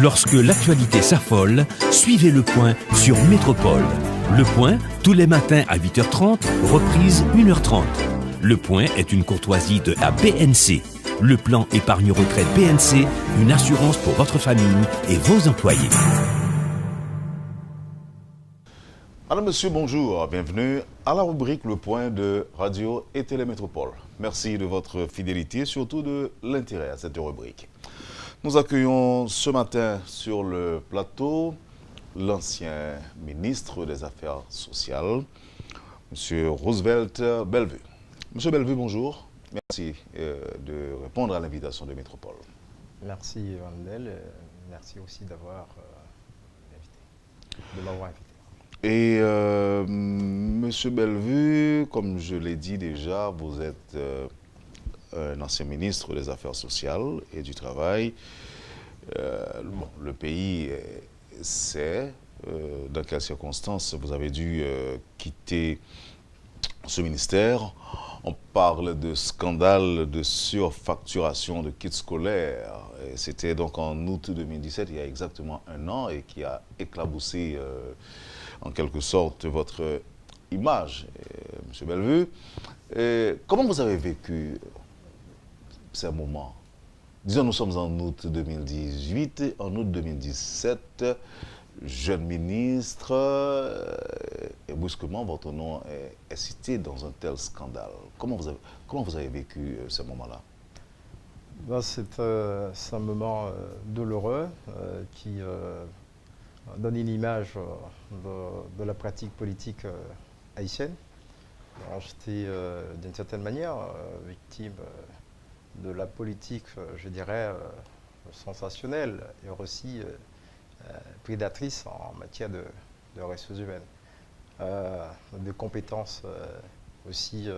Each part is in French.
Lorsque l'actualité s'affole, suivez Le Point sur Métropole. Le Point, tous les matins à 8h30, reprise 1h30. Le Point est une courtoisie de la BNC. Le plan épargne retraite BNC, une assurance pour votre famille et vos employés. Alors monsieur, bonjour, bienvenue à la rubrique Le Point de Radio et Télémétropole. Merci de votre fidélité et surtout de l'intérêt à cette rubrique. Nous accueillons ce matin sur le plateau l'ancien ministre des Affaires sociales, monsieur Roosevelt Bellevue. Monsieur Bellevue, bonjour. Merci de répondre à l'invitation de Métropole. Merci Vandel, merci aussi de m'avoir invité. Et monsieur Bellevue, comme je l'ai dit déjà, vous êtes un ancien ministre des Affaires sociales et du Travail. Le pays sait dans quelles circonstances vous avez dû quitter ce ministère. On parle de scandale de surfacturation de kits scolaires. C'était donc en août 2017, il y a exactement un an, et qui a éclaboussé en quelque sorte votre image, monsieur Bellevue. Comment vous avez vécu ces moments? Disons, nous sommes en août 2018, en août 2017, jeune ministre, et brusquement, votre nom est cité dans un tel scandale. Comment vous avez vécu ces moments-là? C'est un moment douloureux qui donne une image de la pratique politique haïtienne. J'étais d'une certaine manière victime de la politique, je dirais, sensationnelle et aussi prédatrice en matière de ressources humaines, de compétences aussi.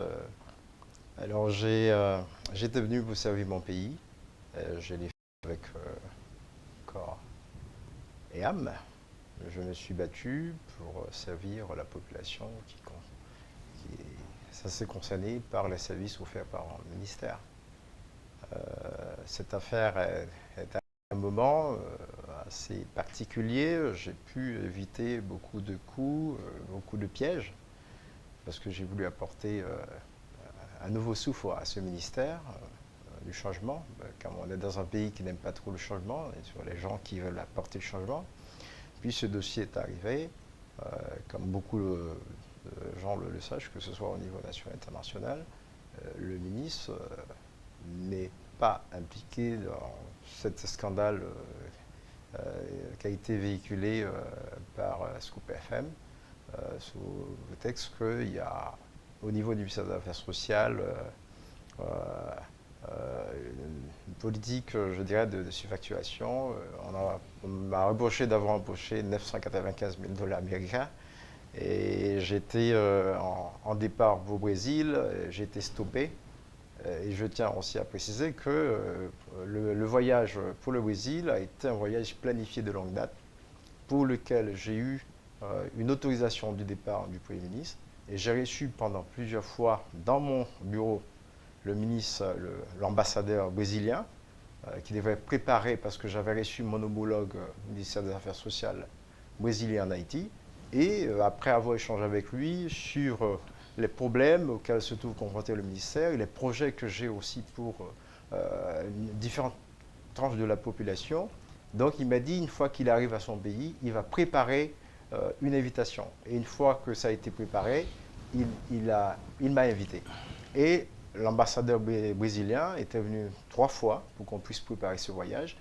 Alors j'étais venu pour servir mon pays, je l'ai fait avec corps et âme. Je me suis battu pour servir la population qui ça s'est concerné par les services offerts par le ministère. Cette affaire est un moment assez particulier. J'ai pu éviter beaucoup de coups, beaucoup de pièges, parce que j'ai voulu apporter un nouveau souffle à ce ministère du changement, car on est dans un pays qui n'aime pas trop le changement, et sur les gens qui veulent apporter le changement. Puis ce dossier est arrivé, comme beaucoup de gens le sachent, que ce soit au niveau national et international, le ministre n'est pas impliqué dans cet scandale qui a été véhiculé par Scoop FM, sous le texte qu'il y a au niveau du ministère des Affaires sociales une politique, je dirais, de surfacturation. On m'a reproché d'avoir empoché 995 000 $ américains. Et j'étais en départ au Brésil, j'ai été stoppé. Et je tiens aussi à préciser que le voyage pour le Brésil a été un voyage planifié de longue date, pour lequel j'ai eu une autorisation du départ du Premier ministre. Et j'ai reçu pendant plusieurs fois dans mon bureau le ministre, l'ambassadeur brésilien, qui devait préparer, parce que j'avais reçu mon homologue ministère des Affaires sociales brésilien en Haïti. Et après avoir échangé avec lui sur les problèmes auxquels se trouve confronté le ministère et les projets que j'ai aussi pour différentes tranches de la population, donc il m'a dit, une fois qu'il arrive à son pays, il va préparer une invitation. Et une fois que ça a été préparé, il m'a invité. Et l'ambassadeur brésilien était venu 3 fois pour qu'on puisse préparer ce voyage.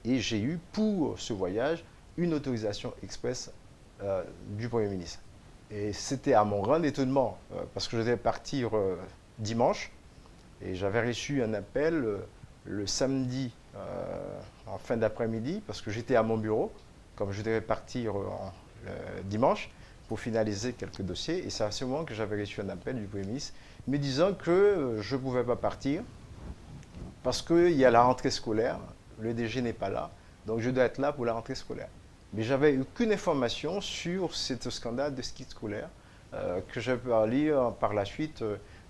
Et j'ai eu pour ce voyage une autorisation express du Premier ministre. Et c'était à mon grand étonnement, parce que je devais partir dimanche, et j'avais reçu un appel le samedi en fin d'après-midi, parce que j'étais à mon bureau, comme je devais partir dimanche, pour finaliser quelques dossiers. Et c'est à ce moment que j'avais reçu un appel du Premier ministre me disant que je ne pouvais pas partir, parce qu'il y a la rentrée scolaire, le DG n'est pas là, donc je dois être là pour la rentrée scolaire. Mais je n'avais aucune information sur ce scandale de ski scolaire que j'ai pu lire par la suite,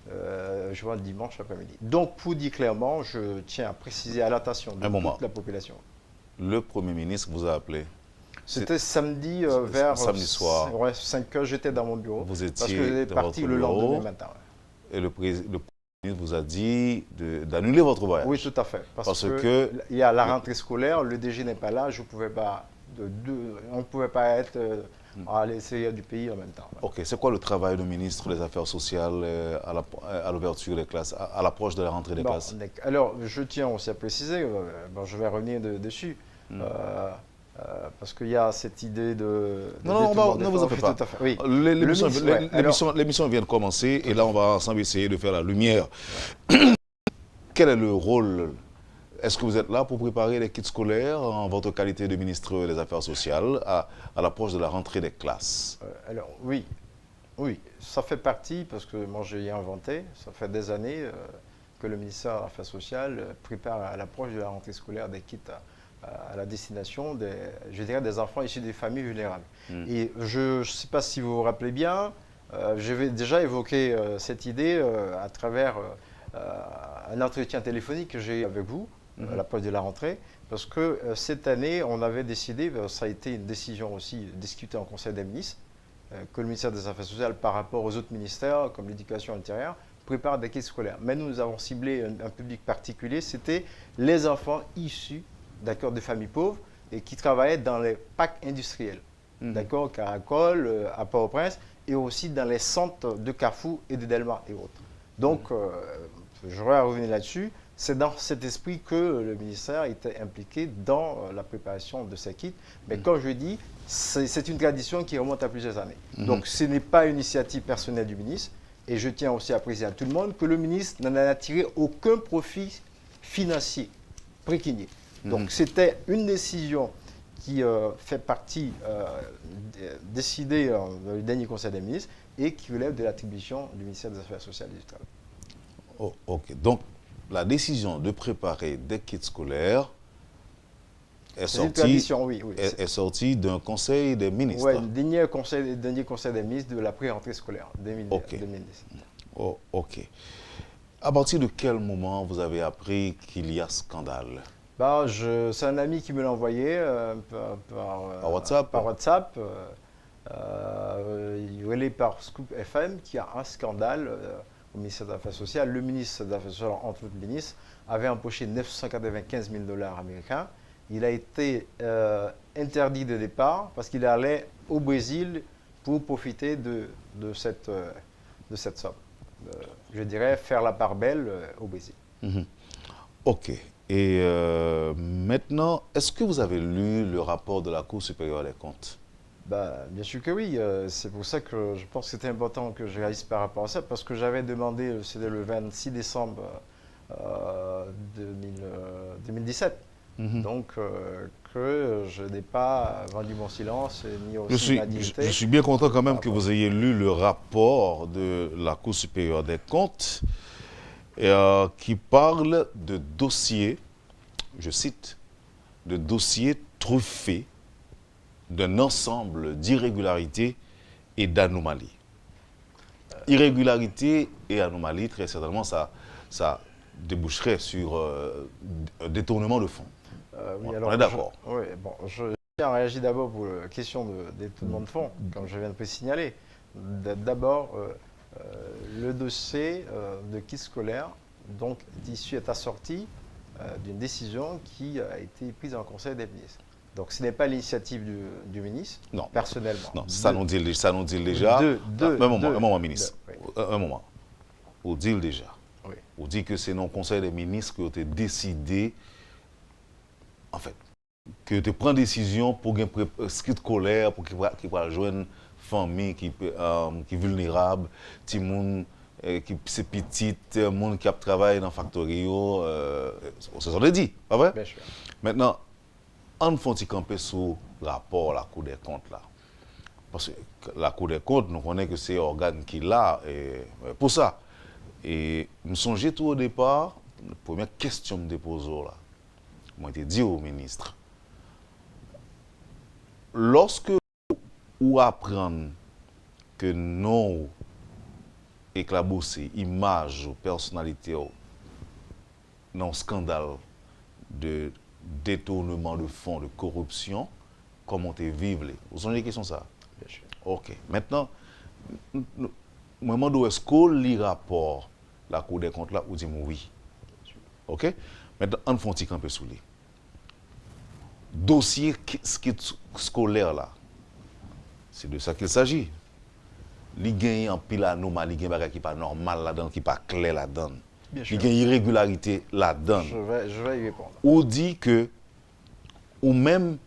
je vois, dimanche après-midi. Donc, pour dire clairement, je tiens à préciser à l'attention de toute la population le Premier ministre vous a appelé? C'était samedi vers samedi soir. Ouais, 5 heures, j'étais dans mon bureau. Vous étiez parce que j'étais parti le lendemain matin. Ouais. Et le Premier ministre vous a dit d'annuler votre voyage? Oui, tout à fait. Parce que il y a la rentrée scolaire, le DG n'est pas là, je pouvais pas, on ne pouvait pas être à l'extérieur du pays en même temps. Ouais. Ok, c'est quoi le travail du ministre des Affaires sociales à l'ouverture des classes, à l'approche de la rentrée des classes? Alors, je tiens aussi à préciser, je vais revenir dessus, parce qu'il y a cette idée de... Non, ne vous en faites pas. Oui. L'émission vient de commencer et là, on va ensemble essayer de faire la lumière. Ouais. Quel est le rôle? Est-ce que vous êtes là pour préparer les kits scolaires en votre qualité de ministre des Affaires sociales à l'approche de la rentrée des classes? Alors, oui, ça fait partie, parce que moi j'ai inventé, ça fait des années que le ministère des Affaires sociales prépare à l'approche de la rentrée scolaire des kits à la destination des enfants issus des familles vulnérables. Et je ne sais pas si vous vous rappelez bien, j'avais déjà évoqué cette idée à travers un entretien téléphonique que j'ai eu avec vous, à l'approche de la rentrée, parce que cette année, on avait décidé, ça a été une décision aussi discutée en Conseil des ministres, que le ministère des Affaires sociales, par rapport aux autres ministères, comme l'éducation intérieure, prépare des kits scolaires. Mais nous avons ciblé un public particulier, c'était les enfants issus de familles pauvres et qui travaillaient dans les parcs industriels, d'accord, Caracol, à Port-au-Prince, et aussi dans les centres de Carrefour et de Delma et autres. Donc, je vais revenir là-dessus. C'est dans cet esprit que le ministère était impliqué dans la préparation de ces kits. Mais comme je dis, c'est une tradition qui remonte à plusieurs années. Donc, ce n'est pas une initiative personnelle du ministre. Et je tiens aussi à préciser à tout le monde que le ministre n'en a tiré aucun profit financier préquinier. Donc, c'était une décision qui fait partie décidée dans le dernier Conseil des ministres et qui relève de l'attribution du ministère des Affaires sociales et du Travail. Oh, ok. Donc, la décision de préparer des kits scolaires est sortie d'un conseil des ministres. Oui, le dernier conseil des ministres de la pré-rentrée scolaire 2010. Oh, ok. À partir de quel moment vous avez appris qu'il y a scandale? C'est un ami qui me l'a envoyé par WhatsApp. Il relève par Scoop FM qu'il y a un scandale au ministère des Affaires sociales. Le ministre des Affaires sociales, entre autres ministres, avait empoché 995 000 $ américains. Il a été interdit de départ parce qu'il allait au Brésil pour profiter de cette somme. Je dirais faire la part belle au Brésil. Ok. Et maintenant, est-ce que vous avez lu le rapport de la Cour supérieure des comptes? Bien sûr que oui. C'est pour ça que je pense que c'était important que je réalise par rapport à ça, parce que j'avais demandé, c'était le 26 décembre 2017, donc que je n'ai pas vendu mon silence ni aussi ma dignité. Je suis bien content quand même que vous ayez lu le rapport de la Cour supérieure des comptes qui parle de dossiers, je cite, de dossiers truffés d'un ensemble d'irrégularités et d'anomalies. Irrégularités et anomalies, très certainement, ça déboucherait sur un détournement de fonds. Oui, on est d'accord. Je réagis d'abord pour la question de détournement de fonds, comme je viens de signaler. D'abord, le dossier de kit scolaire, donc, est assorti d'une décision qui a été prise en Conseil des ministres. Donc, ce n'est pas l'initiative du ministre, non, personnellement. Non, ça nous dit déjà. Un moment, ministre. Un moment. Vous dit déjà. Oui. Vous dit que c'est dans le Conseil des ministres que vous avez décidé, en fait, que tu prends décision pour un ski de colère, pour qu'il va joindre une famille qui est vulnérable, petit monde qui c'est petit, monde qui a travaillé dans la factory, ça s'en est dit, pas vrai? Bien sûr. Maintenant, on faut camper sur le rapport à la Cour des comptes là. Parce que la Cour des comptes, nous connaissons que c'est l'organe qui l'a pour ça. Et nous songeons tout au départ, la première question que je me dépose là, moi j'ai dit au ministre, lorsque vous apprenez que nous éclaboussons l'image ou personnalité dans le scandale de détournement de fonds, de corruption, comment tu vivre. Vous avez des questions ça? Bien sûr. Ok. Maintenant, moi, est-ce qu'on lit rapport la Cour des comptes là ou dit oui? Ok? Maintenant, on fait un petit peu sous lui. Dossier scolaire là, c'est de ça qu'il s'agit. Il gagne en pile anomalie, il y a des choses qui sont pas normales là-dedans, qui sont pas claires là-dedans. Il y a une irrégularité là-dedans. Je vais y répondre. Ou dit que, ou même,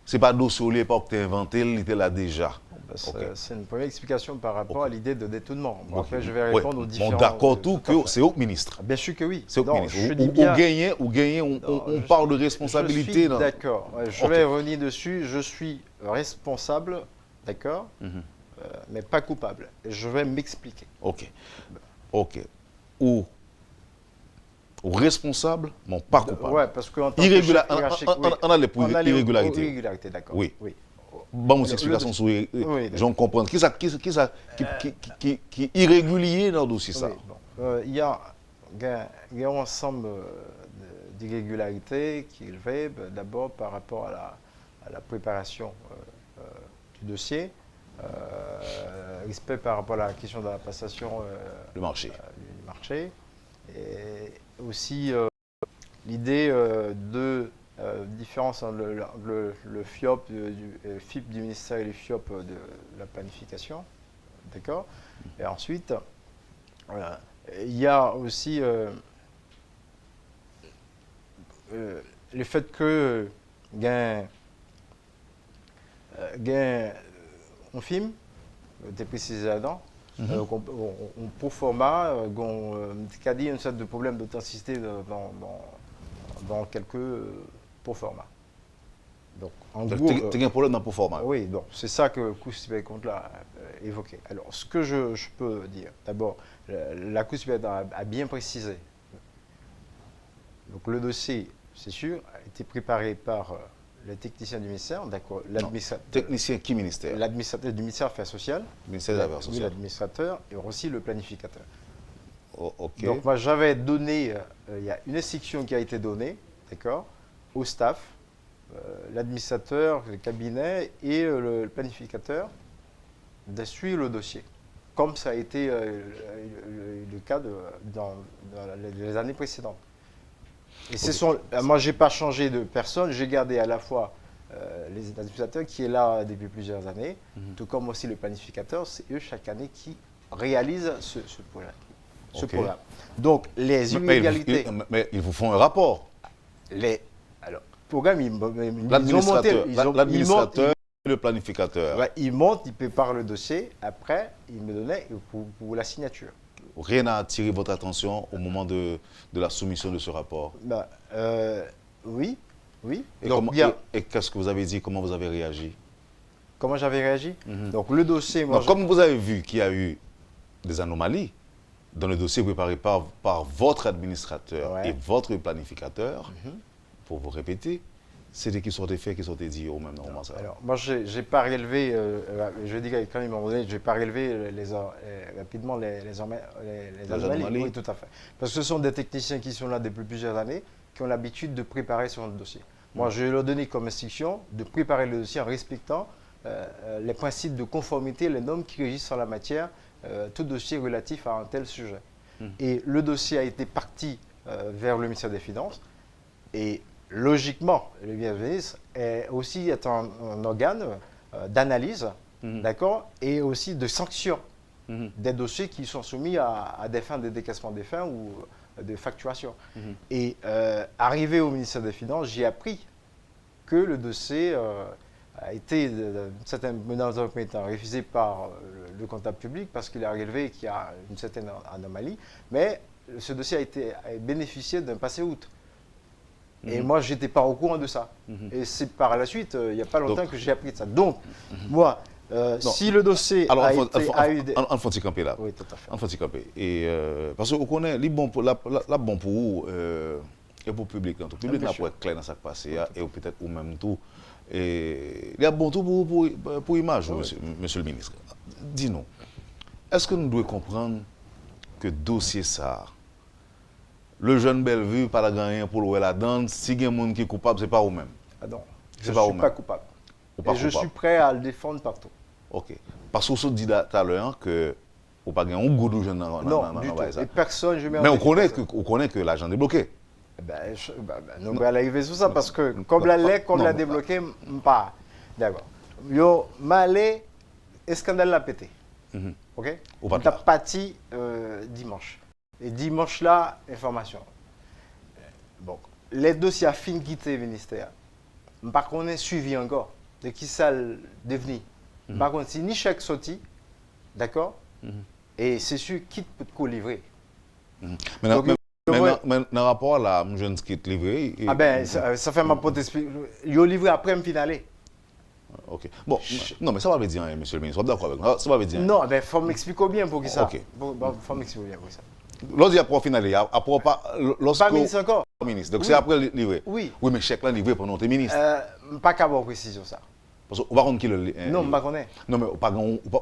ce n'est pas dossier, il n'est pas inventé, il était là déjà. C'est une première explication par rapport à l'idée de détournement. Bon, Okay. après, je vais répondre aux différents... Bon, d'accord, tout que c'est au ministre. Bien sûr que oui. C'est au ministre. Je dis bien... on parle de responsabilité. D'accord. Je vais revenir dessus. Je suis responsable, d'accord, mais pas coupable. Je vais m'expliquer. Ok. Ok. Ou responsable, mais pas coupable. Oui, parce qu'en tant on a les irrégularités. Irrégularité, d'accord. Oui. Bon, mon explication sur j'en comprends. Qui irrégulier dans le dossier ça? Il y a un ensemble d'irrégularités qui élevées d'abord par rapport à la préparation du dossier, respect par rapport à la question de la passation du marché, et aussi l'idée de différence entre le FIOP, FIP du ministère et le FIOP de la planification. D'accord. Et ensuite, il y a aussi le fait que on filme, tu précisé là-dedans, on pour format, qui a dit une sorte de problème d'authenticité dans quelques pour format. Donc, en gros, tu as un problème dans pour format. Oui, donc c'est ça que le Cour supérieure des comptes a évoqué. Alors, ce que je peux dire, d'abord, la Cour supérieure a bien précisé. Donc, le dossier, c'est sûr, a été préparé par les techniciens du ministère, d'accord. Technicien qui ministère? L'administrateur du ministère des Affaires sociales. Ministère des Affaires sociales. Oui, l'administrateur et aussi le planificateur. Oh, ok. Donc, moi, j'avais donné, il y a une instruction qui a été donnée, d'accord, au staff, l'administrateur, le cabinet et le planificateur de suivre le dossier, comme ça a été le cas dans les années précédentes. Et moi, je n'ai pas changé de personne, j'ai gardé à la fois les administrateurs qui est là depuis plusieurs années, tout comme aussi le planificateur, c'est eux chaque année qui réalisent ce programme. Donc, les inégalités... Mais ils vous font un rapport. Alors, programme, l'administrateur et le planificateur. Ouais, ils montent, ils préparent le dossier, après, ils me donnaient pour la signature. Rien n'a attiré votre attention au moment de la soumission de ce rapport? Oui. Et qu'est-ce que vous avez dit? Comment vous avez réagi? Comment j'avais réagi? Donc, le dossier... Comme vous avez vu qu'il y a eu des anomalies dans le dossier préparé par votre administrateur et votre planificateur, pour vous répéter, c'est des qui sont des faits qui sont dit au même moment. Alors, moi, je n'ai pas relevé, je dis quand même, à un moment donné, je n'ai pas relevé rapidement les anomalies. Oui, tout à fait. Parce que ce sont des techniciens qui sont là depuis plusieurs années, qui ont l'habitude de préparer sur notre dossier. Moi, je vais leur donner comme instruction de préparer le dossier en respectant les principes de conformité, les normes qui régissent en la matière, tout dossier relatif à un tel sujet. Et le dossier a été parti vers le ministère des Finances. Et logiquement, le ministre est aussi un organe d'analyse, d'accord, et aussi de sanction des dossiers qui sont soumis à des fins de décaissement des fins ou de facturation. Et arrivé au ministère des Finances, j'ai appris que le dossier a été, dans un premier temps, refusé par le comptable public parce qu'il a relevé qu'il y a une certaine anomalie, mais ce dossier a bénéficié d'un passé-outre. Et moi, je n'étais pas au courant de ça. Et c'est par la suite, il n'y a pas longtemps que j'ai appris de ça. Donc, moi, si le dossier a eu des... On faut camper là. Oui, tout à fait. On faut camper. Et parce qu'on connaît, bon pour vous, et pour le public, le public n'a pas clair dans ce qui passe, et peut-être ou même tout. Et il y a bon tout pour l'image, monsieur le ministre. Dis-nous, est-ce que nous devons comprendre que dossier ça, le jeune Bellevue, pas la gagner pour louer la danse. Si il y a des gens qui sont coupables, ce n'est pas vous-même. Ah non, C'est je ne pas suis vous-même. pas coupable. Ou pas Et je coupable. suis prêt à le défendre partout. Ok. Parce que vous dit tout à l'heure que vous n'avez pas un goût de jeune dans Non, du tout. ça. Et personne, je mets en Mais on défi connaît que l'argent est bloqué. nous allons arriver sur ça parce que comme la lait, comme non, la non. débloqué, pas. D'accord. Yo, malé, scandale l'a pété. Ok? Ou pas On t'a là. parti dimanche. Et dimanche là, information. Bon, les dossiers à fin quitté le ministère. Par contre, on est suivi encore. De qui ça le devenu. Par contre, si ni chèque sorti, d'accord? Et c'est sûr qui peut te livrer. Maintenant, Donc, dans le rapport à la jeune qui est livrée. Ah ben, ça fait ma pote expliquer. Ils ont livré après me finaler. Ok. Bon, non, mais ça va dire, hein, monsieur le ministre. Vous êtes d'accord avec moi? Ça va dire. Non, ben, faut m'expliquer bien pour qui ça. Ok. Faut m'expliquer bien pour ça. Lorsqu'il y a pour finaler, après pas. Pas ministre encore? Ministre. Donc Oui. c'est après livré. Oui. Oui, mais chèque là livré pendant tes ministres. Pas qu'à avoir précision ça. Parce que, par contre, qui le. Non, je ne connais Non, mais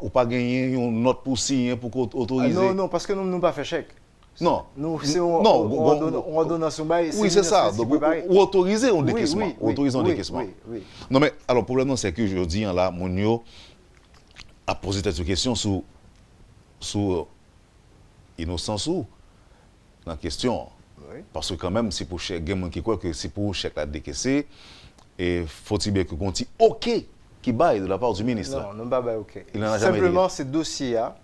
ou pas gagner une note pour signer pour autoriser. Non, non, parce que nous n'avons pas fait chèque. Non. Nous, c'est Non, on donne son bail. oui, c'est ça. Donc, ou autoriser un décaissement. Autoriser un décaissement. Oui, oui. Non, mais alors, le problème, c'est que je dis, là, mon a posé cette question sur innocence ou dans la question. Oui. Parce que quand même, c'est pour chèque, il y a des gens qui croient que c'est pour chèque la décaisser. Et faut-il bien que qu'on dise OK qui baille de la part du ministre. Non, non, pas OK. Il n'en a jamais Simplement, ce dossier-là,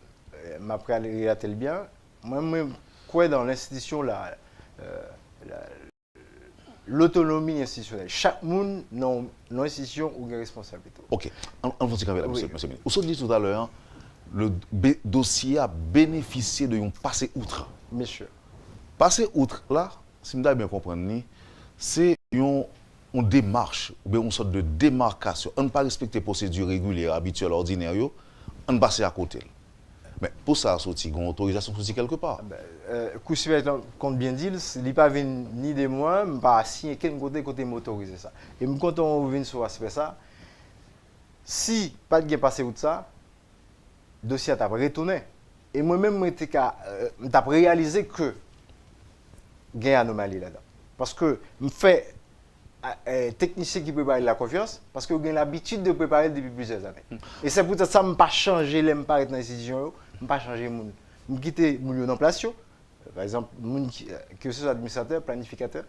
m'après à le bien, moi, quoi dans l'institution, l'autonomie institutionnelle. Chaque monde dans l'institution a une responsabilité. OK. On va dire là, Oui. monsieur le ministre. Vous avez dit tout à l'heure, le dossier a bénéficié d'un passé outre. Monsieur. Passé outre, là, si je bien comprendre, c'est une démarche, ou bien une sorte de démarcation. On ne pas respecter les procédures régulières, habituelles, ordinaires, on passe à côté. Mais pour ça, il y a une autorisation quelque part. Compte bien dire, il n'est pas venu ni de moi, je ne pas signer quel côté m'autoriser ça. Et quand on revient sur l'aspect ça, si pas de passé outre ça, le dossier t'a retourné. Et moi-même, j'ai réalisé que il y a une anomalie là-dedans. Parce que je fais technicien qui prépare la confiance, parce que j'ai l'habitude de préparer depuis plusieurs années. Et c'est pour ça que ça ne m'a pas changé, je ne pas dans l'institution, je ne pas changé, je quitter mon lieu en place. Par exemple, que ce soit administrateur, planificateur,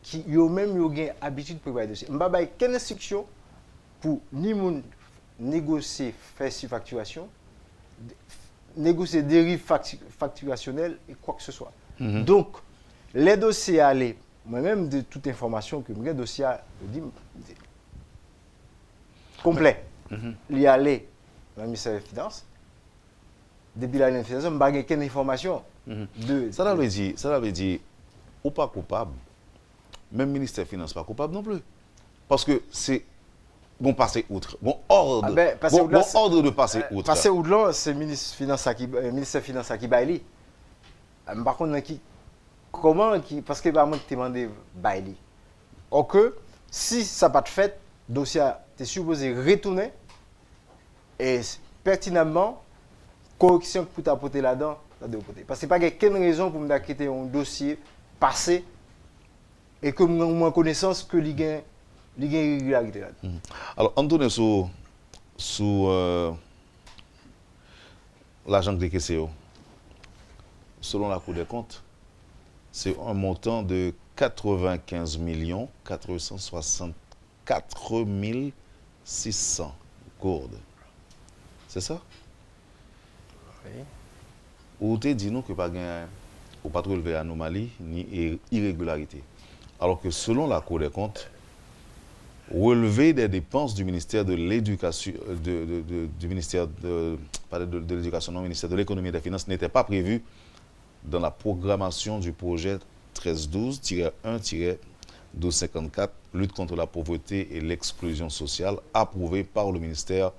qui ont même l'habitude de préparer des dossiers. Je ne pas quelle instruction pour ni négocier, faire surfacturation, négocier dérive facturationnelle et quoi que ce soit. Donc, les dossiers allaient, moi-même, de toute information que le dossier dit complet, il y allait dans le ministère des Finances. Depuis l'année de finances, je n'ai pas aucune information. Ça veut dire, ou pas coupable, même le ministère des Finances pas coupable non plus. Parce que c'est bon passer outre, bon ordre, bon ordre de passer outre. Passer outre, c'est le ministère des Finances qui baille. Par contre, comment, parce que moi qui demandé baille. Or que, si ça n'a pas de fait, le dossier est supposé retourner et pertinemment, correction pour t'apporter là-dedans, parce que pas aucune raison pour me quitter un dossier passé et que moi connaissance que il y a irrégularité là. Alors, on tourne sur l'argent de décaissé. Selon la Cour des comptes, c'est un montant de 95 464 600 gourdes. C'est ça? Oui. Ou tu dit nous que pas ou pas relevé anomalie ni irrégularité. Alors que selon la Cour des comptes, relever des dépenses du ministère de l'Éducation, du ministère de l'Éducation, non, ministère de l'Économie et des Finances n'était pas prévu dans la programmation du projet 1312-1-1254, lutte contre la pauvreté et l'exclusion sociale, approuvé par le ministère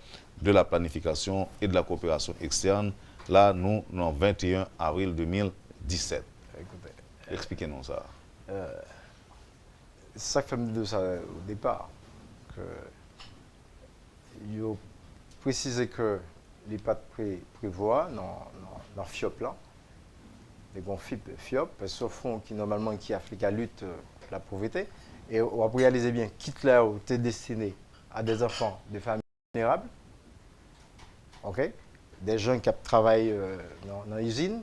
de la Planification et de la Coopération externe. Là, nous, le 21 avril 2017. Écoutez, expliquez-nous ça. C'est ça que fait de ça au départ. Il faut préciser que les pas prévoient dans FIOP là. des bons FIOP, ce fonds qui normalement qui applique à lutte la pauvreté. Et on va réaliser bien, quitte là où tu es destiné à des enfants, des familles vulnérables, ok, des gens qui travaillent dans l'usine,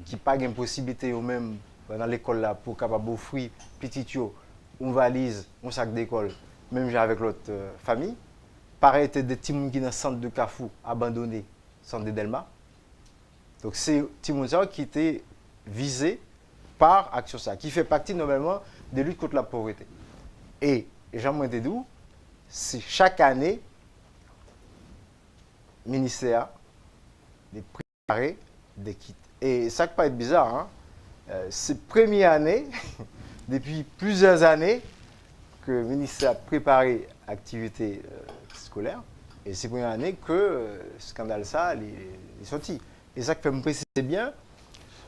qui n'ont pas de possibilité ou même dans l'école là pour capable offrir petit yo, une valise, un sac d'école, même avec l'autre famille. Pareil, des petits gens qui sont dans le centre de Carrefour, abandonnés, centre de Delma. Donc c'est petits gens qui étaient visés par Action ça, qui fait partie normalement de lutte contre la pauvreté. Et j'aimerais te dire, c'est chaque année, le ministère de préparer des kits. Et ça ne peut pas être bizarre, hein? C'est la première année, depuis plusieurs années, que le ministère a préparé l'activité scolaire. Et c'est la première année que le scandale ça est sorti. Et ça que fait me préciser bien.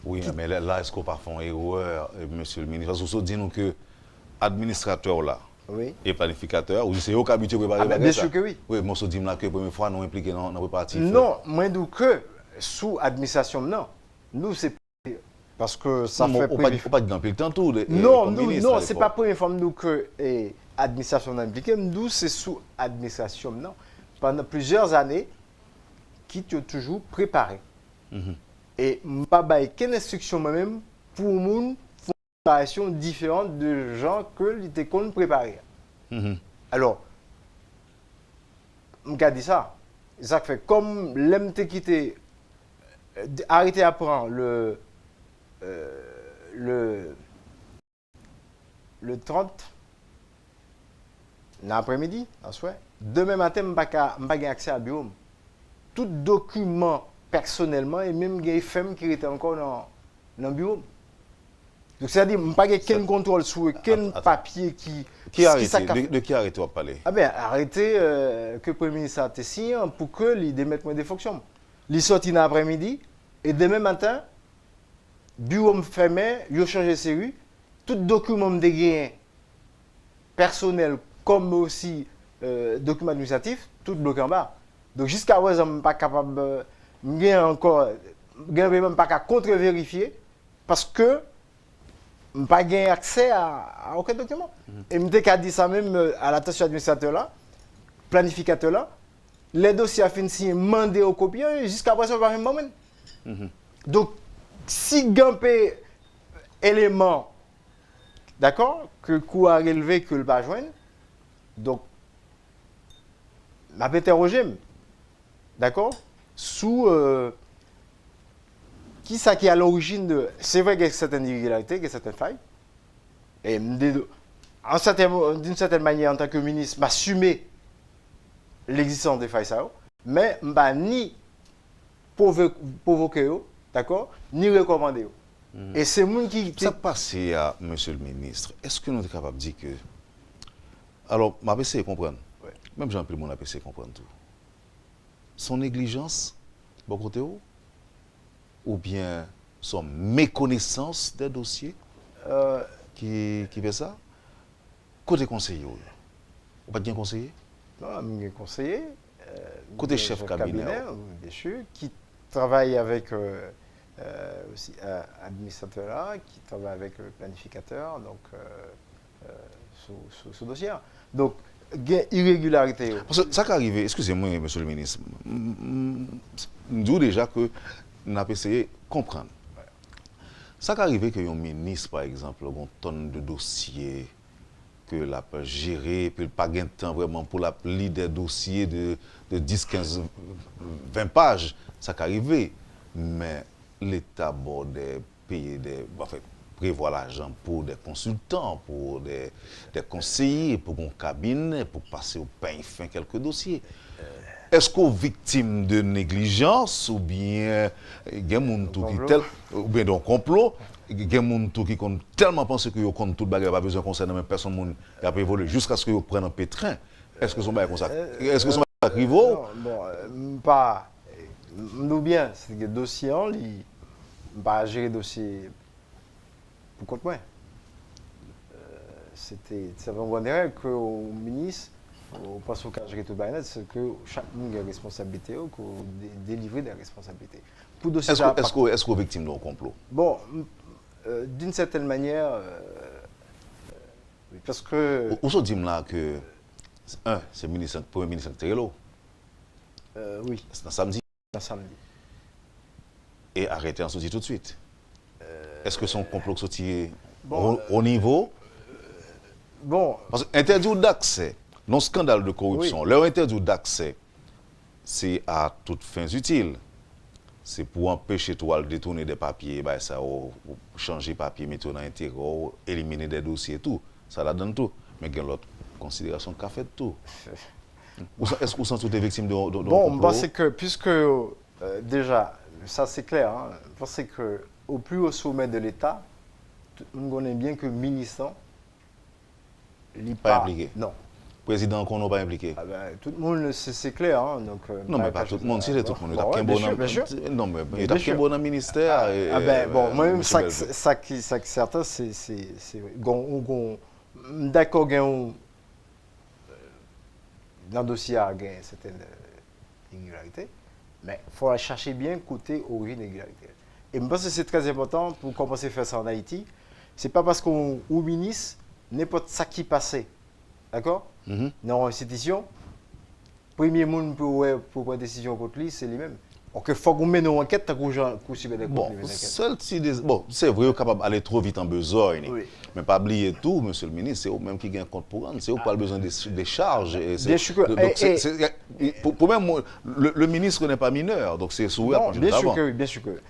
Oui, mais là, est-ce qu'on peut faire une erreur, monsieur le ministre? Parce que vous dites que administrateur là, Oui. et planificateur, ou c'est eux qui habitué à préparer Ah, bien sûr que oui. Oui, moi, je dis que la première fois, nous impliqués dans le préparatif. Non, moins d'où que sous administration, non. Nous, c'est parce que ça non, fait on ne peut pas dire le temps tout. Non, non, c'est pas la première fois nous que l'administration impliquée. Nous, c'est sous administration, non. Pendant plusieurs années, qui ont toujours préparé. Et je n'ai pas aucune instruction moi-même pour une préparation différente de gens que l'été qu'on préparer. Alors, je dit ça. Ça fait comme l'MT quitté, arrêté à prendre le 30 l'après-midi, en soir. Demain matin, je n'ai pas accès à bureau. Tout document personnellement et même les femmes qui étaient encore dans le bureau. Donc, c'est-à-dire, je n'ai pas aucun contrôle sur aucun papier qui. De qui arrêté à parler? Ah bien, arrêtez que le Premier ministre a signé pour que les démettent des fonctions. Les sorti dans l'après-midi et demain matin, bureau me fermé, il a changé de série. Tout document de gain personnel comme aussi document administratif, tout bloqué en bas. Donc jusqu'à présent, je ne suis pas capable, même pas qu'à contre-vérifier parce que je n'ai pas accès à aucun document. Et je me dit ça même à l'attention administrateur là, planificateur là, les dossiers à fin signé, mandé au copieur, jusqu'à présent, je ne vais pas même. Donc, si il y a un élément, d'accord, que le coût a relevé, que le pas joindre, donc, je vais interroger, d'accord, sous qui ça qui est à l'origine de. C'est vrai qu'il y a certaines irrégularités, qu'il y a certaines failles. Et d'une certaine manière, en tant que ministre, m'assumer l'existence des failles, ça, mais je ne ni provoquer, d'accord, ni recommander. Et c'est moi qui. Ça passe à monsieur le ministre. Est-ce que nous sommes capables de dire que. Alors, ma PC comprendre. Ouais. Même Jean-Pierre, mon APC comprendre tout. Son négligence, bon côté ou bien son méconnaissance des dossiers qui fait ça? Côté conseiller, ou pas de conseiller? Non, un conseiller. Côté chef cabinet, bien sûr, qui travaille avec aussi administrateur là, qui travaille avec le planificateur, donc sous dossier. Donc, il y a irrégularité. Parce que ça qui arrive, excusez-moi, monsieur le ministre, nous disons déjà que nous avons essayé de comprendre. Ça qui arrive que un ministre, par exemple, a une tonne de dossiers que la peut gérer, puis il n'a pas de temps vraiment pour la lire des dossiers de 10, 15, 20 pages. Ça qui arrive. Mais l'État prévoit l'argent pour des consultants, pour des conseillers, pour un cabinet, pour passer au pain fin quelques dossiers. Est-ce qu'on est victime de négligence ou bien il y a des gens ou bien d'un complot, il y a des gens qui ont tellement pensé qu'ils comptent tout le bagage, pas besoin de conseil, même personne n'a pas évolué jusqu'à ce qu'ils prennent un pétrin. Est-ce que son bagage comme ça? Est-ce que son bagage arrive? Bon, pas. Nous bien, c'est que le dossier, il pas gérer le dossier pour compte moi. C'est vraiment bon derrière qu'au ministre, au pense au cas de tout Baïnet, c'est que chaque monde a une responsabilité ou qu'on délivre des responsabilités. Pour dossier Est-ce qu'on est victime d'un complot? Bon, d'une certaine manière, oui, parce que... Où se dit là que, c'est le premier ministre Terrelo? Oui. C'est un samedi. Un samedi. Et arrêté en sortie tout de suite. Est-ce que son complot sorti au niveau? Bon. Parce que interdit d'accès, non scandale de corruption, leur interdit d'accès, c'est à toutes fins utiles. C'est pour empêcher toi de détourner des papiers, bah, ça, ou changer papier, mettre dans l'intérieur, éliminer des dossiers et tout. Ça la donne tout. Mais il y a l'autre considération qu'a fait tout. Est-ce que vous sentez des victimes de bon, je pense que, puisque déjà, ça c'est clair, hein, je pense qu'au plus haut sommet de l'État, on connaît bien que le ministre n'est pas impliqué. Non. Président qu'on n'a pas impliqué. Ah ben, tout le monde, c'est clair. Hein, donc, non, mais pas tout le monde, si c'est tout le monde. Bien sûr. Non, mais il y a un bon ministère. Bon, moi-même, ça qui est certain, c'est. D'accord, dans le dossier, il y a une certaine irrégularité, mais il faut chercher bien côté origine irrégularité. Et je pense que c'est très important pour commencer à faire ça en Haïti. Ce n'est pas parce qu'on ou ministre, n'importe ça qui passait. D'accord? Dans l'institution, le premier monde pour prendre une décision contre lui, c'est lui-même. Donc il faut qu'on mène une enquête pour subir des comptes. Bon, c'est vrai, on est capable d'aller trop vite en besogne. Oui. Mais pas oublier tout, monsieur le ministre, c'est vous-même qui gagne compte pour rendre. C'est vous qui avez besoin des charges. Bien sûr que. Pour même, le ministre n'est pas mineur, donc c'est sous bien sûr que oui, bien sûr que.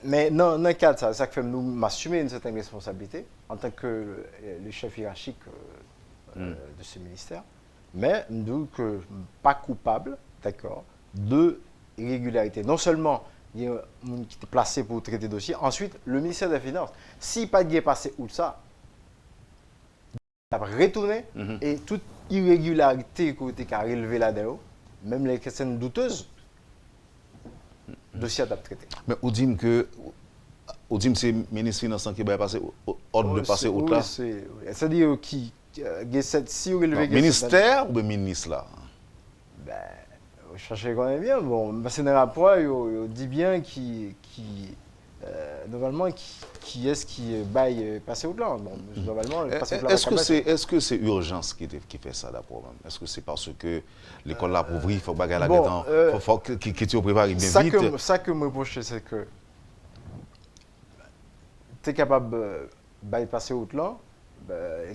Mais dans le cadre, ça fait nous m'assumer une certaine responsabilité en tant que le chef hiérarchique de ce ministère. Mais nous que pas coupable, d'accord, de irrégularité. Non seulement il y a un monde qui est placé pour traiter le dossier, ensuite le ministère des Finances, si pas de passé où ça, il va retourner et toute irrégularité qui a relevé là-dedans, même les questions douteuses, le dossier à traiter. Mais on dit que c'est le ministre des Finances qui va passer ordre de passer au là. C'est-à-dire qui si vous relevez ministère ou le ministre là? Ben, vous cherchez quand même bien. Bon, c'est dans le rapport, il dit bien normalement qui est-ce qui baille passer au plan. Bon, normalement, est-ce que c'est urgence qui fait ça d'abord? Est-ce que c'est parce que l'école l'a ouvert, il faut que la dedans, il faut que tu prépares bien vite? Ça que me reproche, c'est que tu es capable de passer au plan,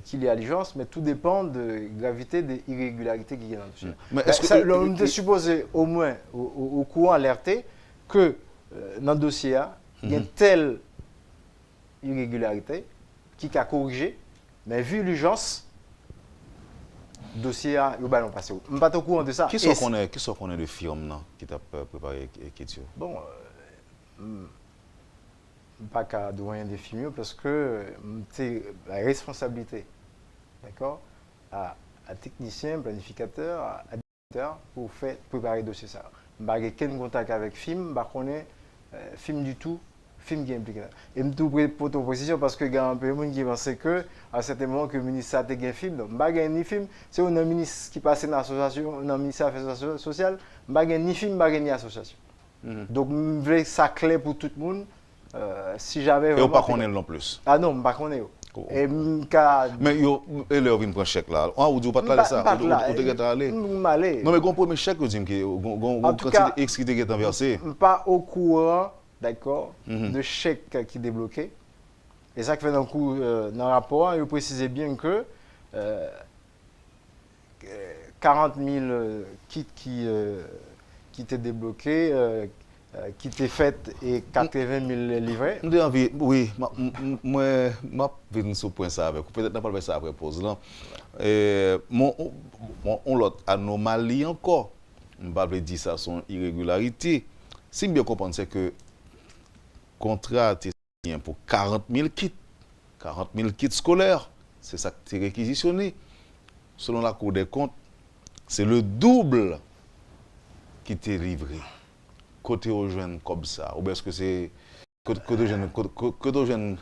qu'il y a l'urgence, mais tout dépend de la gravité des irrégularités qui y a dans le dossier. On est supposé au moins au courant alerter que dans le dossier, il y a une telle irrégularité qui a corrigé, mais vu l'urgence, le dossier a ballon passé. Je ne suis pas au courant de ça. Qui sont qu'on est de firme qui t'a préparé l'écriture? Bon, pas qu'à doyen des films parce que c'est la responsabilité, d'accord, à technicien, planificateur, à éditeur pour préparer le dossier ça. Je n'ai pas de contact avec film, je connais film du tout, film qui est impliqué. Et je me pour ton précision parce que il y a un peu de monde qui pense que à un certain moment que le ministre a gagné film, donc je n'ai ni film, c'est un ministre qui passe dans l'association, dans le ministère des Affaires sociales, je n'ai ni film, je n'ai ni association. Donc je veux ça clair pour tout le monde. Si j'avais. Et on pas connaît non plus. Ah non, pas connaît. Et mais et leur vient prendre chèque là. On dit pas là ça. On te aller. Non mais gon premier chèque on dit que gon quantité X qui est versé. Pas au courant, d'accord, de chèque qui débloqué. Et ça qui fait dans le rapport, il précisait bien que 40 000 kits qui étaient débloqués. Qui était faite et 80 000 livrés. Oui, moi, je vais sur point ça avec vous. Peut-être pas ça après pause là. On l'autre anomalie encore. Je ne vais pas dire ça son irrégularité. Si bien comprendre c'est que contrat est signé pour 40 000 kits. 40 000 kits scolaires. C'est ça qui est réquisitionné. Selon la Cour des comptes, c'est le double qui est livré. Côté aux jeunes comme ça, ou est-ce que c'est côté aux jeunes